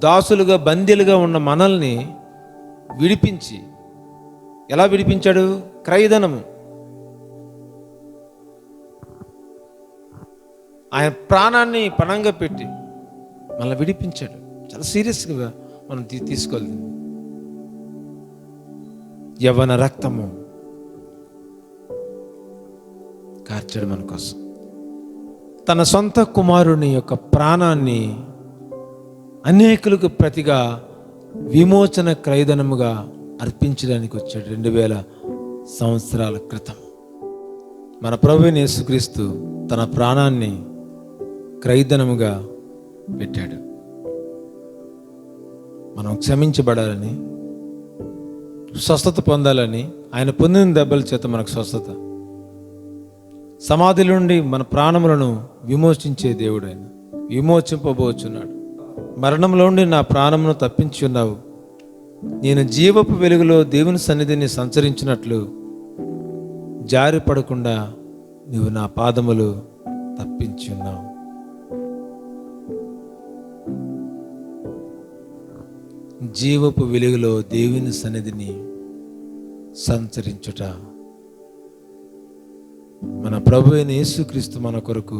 దాసులుగా, బందీలుగా ఉన్న మనల్ని విడిపించి, ఎలా విడిపించాడు? క్రయధనము. ఆయన ప్రాణాన్ని పణంగా పెట్టి మనల్ని విడిపించాడు. చాలా సీరియస్గా మనం తీసుకోవాలి. యవ్వన రక్తము కార్చాడు మన కోసం. తన సొంత కుమారుని యొక్క ప్రాణాన్ని అనేకులకు ప్రతిగా విమోచన క్రయధనముగా అర్పించడానికి వచ్చాడు 2000 సంవత్సరాల క్రితం. మన ప్రభువైన యేసుక్రీస్తు తన ప్రాణాన్ని క్రయధనముగా పెట్టాడు. మనం క్షమించబడాలని, స్వస్థత పొందాలని. ఆయన పొందిన దెబ్బల చేత మనకు స్వస్థత. సమాధి నుండి మన ప్రాణములను విమోచించే దేవుడు ఆయన. విమోచింపబోచున్నాడు. మరణంలో నుండి నా ప్రాణమును తప్పించి ఉన్నావు, నేను జీవపు వెలుగులో దేవుని సన్నిధిని సంచరించినట్లు జారి పడకుండా నువ్వు నా పాదములు తప్పించి ఉన్నావు. జీవపు వెలుగులో దేవుని సన్నిధిని సంచరించుట. మన ప్రభు అయిన యేసుక్రీస్తు మన కొరకు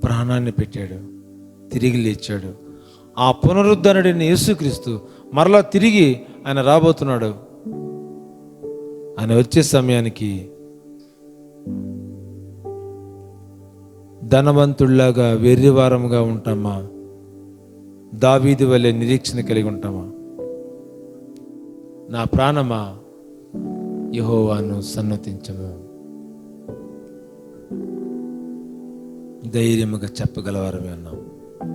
ప్రాణాన్ని పెట్టాడు, తిరిగి లేచాడు. ఆ పునరుద్ధరణుడైన యేసుక్రీస్తు మరలా తిరిగి ఆయన రాబోతున్నాడు. ఆయన వచ్చే సమయానికి ధనవంతుల్లాగా వెర్రివారముగా ఉంటామా? దావీదు వలె నిరీక్షణ కలిగి ఉంటామా? నా ప్రాణమా యెహోవాను సన్నతించము, ధైర్యముగా చెప్పగలవారమే అన్నాం.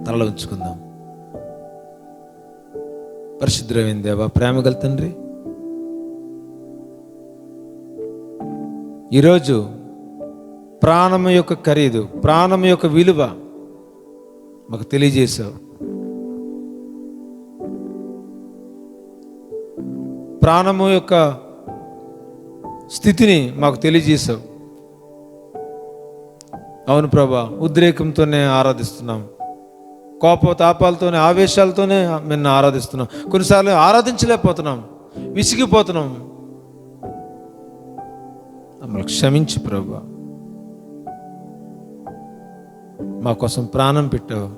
తలలో ఉంచుకుందాం. పరిశుద్ధమైన దేవా, ప్రేమగల తండ్రి, ఈరోజు ప్రాణము యొక్క ఖరీదు, ప్రాణము యొక్క విలువ మాకు తెలియజేశావు. ప్రాణము యొక్క స్థితిని మాకు తెలియజేశావు. అవును ప్రభా, ఉద్రేకంతోనే ఆరాధిస్తున్నాం, కోపతాపాలతోనే, ఆవేశాలతోనే నిన్ను ఆరాధిస్తున్నాం. కొన్నిసార్లు ఆరాధించలేకపోతున్నాం, విసిగిపోతున్నాం. మమ్మల్ని క్షమించు ప్రభా. మా కోసం ప్రాణం పెట్టావు.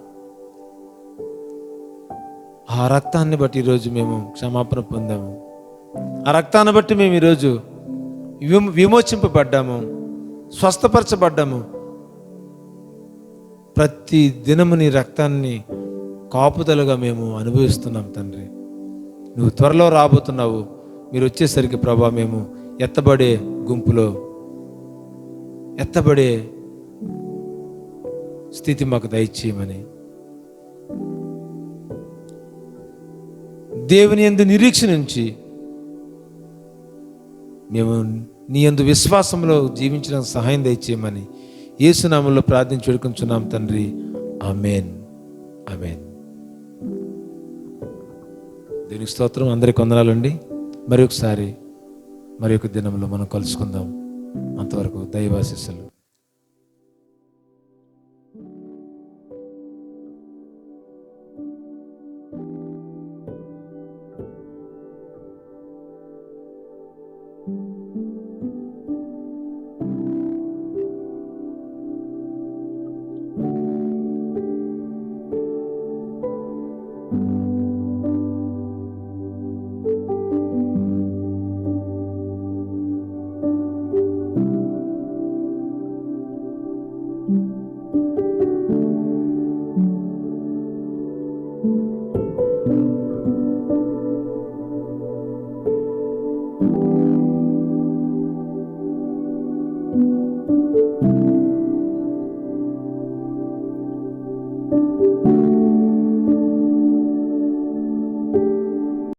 ఆ రక్తాన్ని బట్టి ఈరోజు మేము క్షమాపణ పొందాము. ఆ రక్తాన్ని బట్టి మేము ఈరోజు విమోచింపబడ్డాము, స్వస్థపరచబడ్డాము. ప్రతి దినము నీ రక్తాన్ని కాపుదలుగా మేము అనుభవిస్తున్నాం తండ్రి. నువ్వు త్వరలో రాబోతున్నావు. మీరు వచ్చేసరికి ప్రభా మేము ఎత్తబడే గుంపులో, ఎత్తబడే స్థితి మాకు దయచేయమని, దేవుని యందు నిరీక్షణ నుంచి మేము నీ యందు విశ్వాసంలో జీవించడానికి సహాయం దయచేయమని యేసు నామములో ప్రార్థించి వేడుకొంచున్నాం తండ్రి. ఆమేన్, ఆమేన్. దేవునికి స్తోత్రం. అందరికీ వందనాలండి. మరి ఒకసారి మరి ఒక దినంలో మనం కలుసుకుందాం. అంతవరకు దైవాశీస్సులు.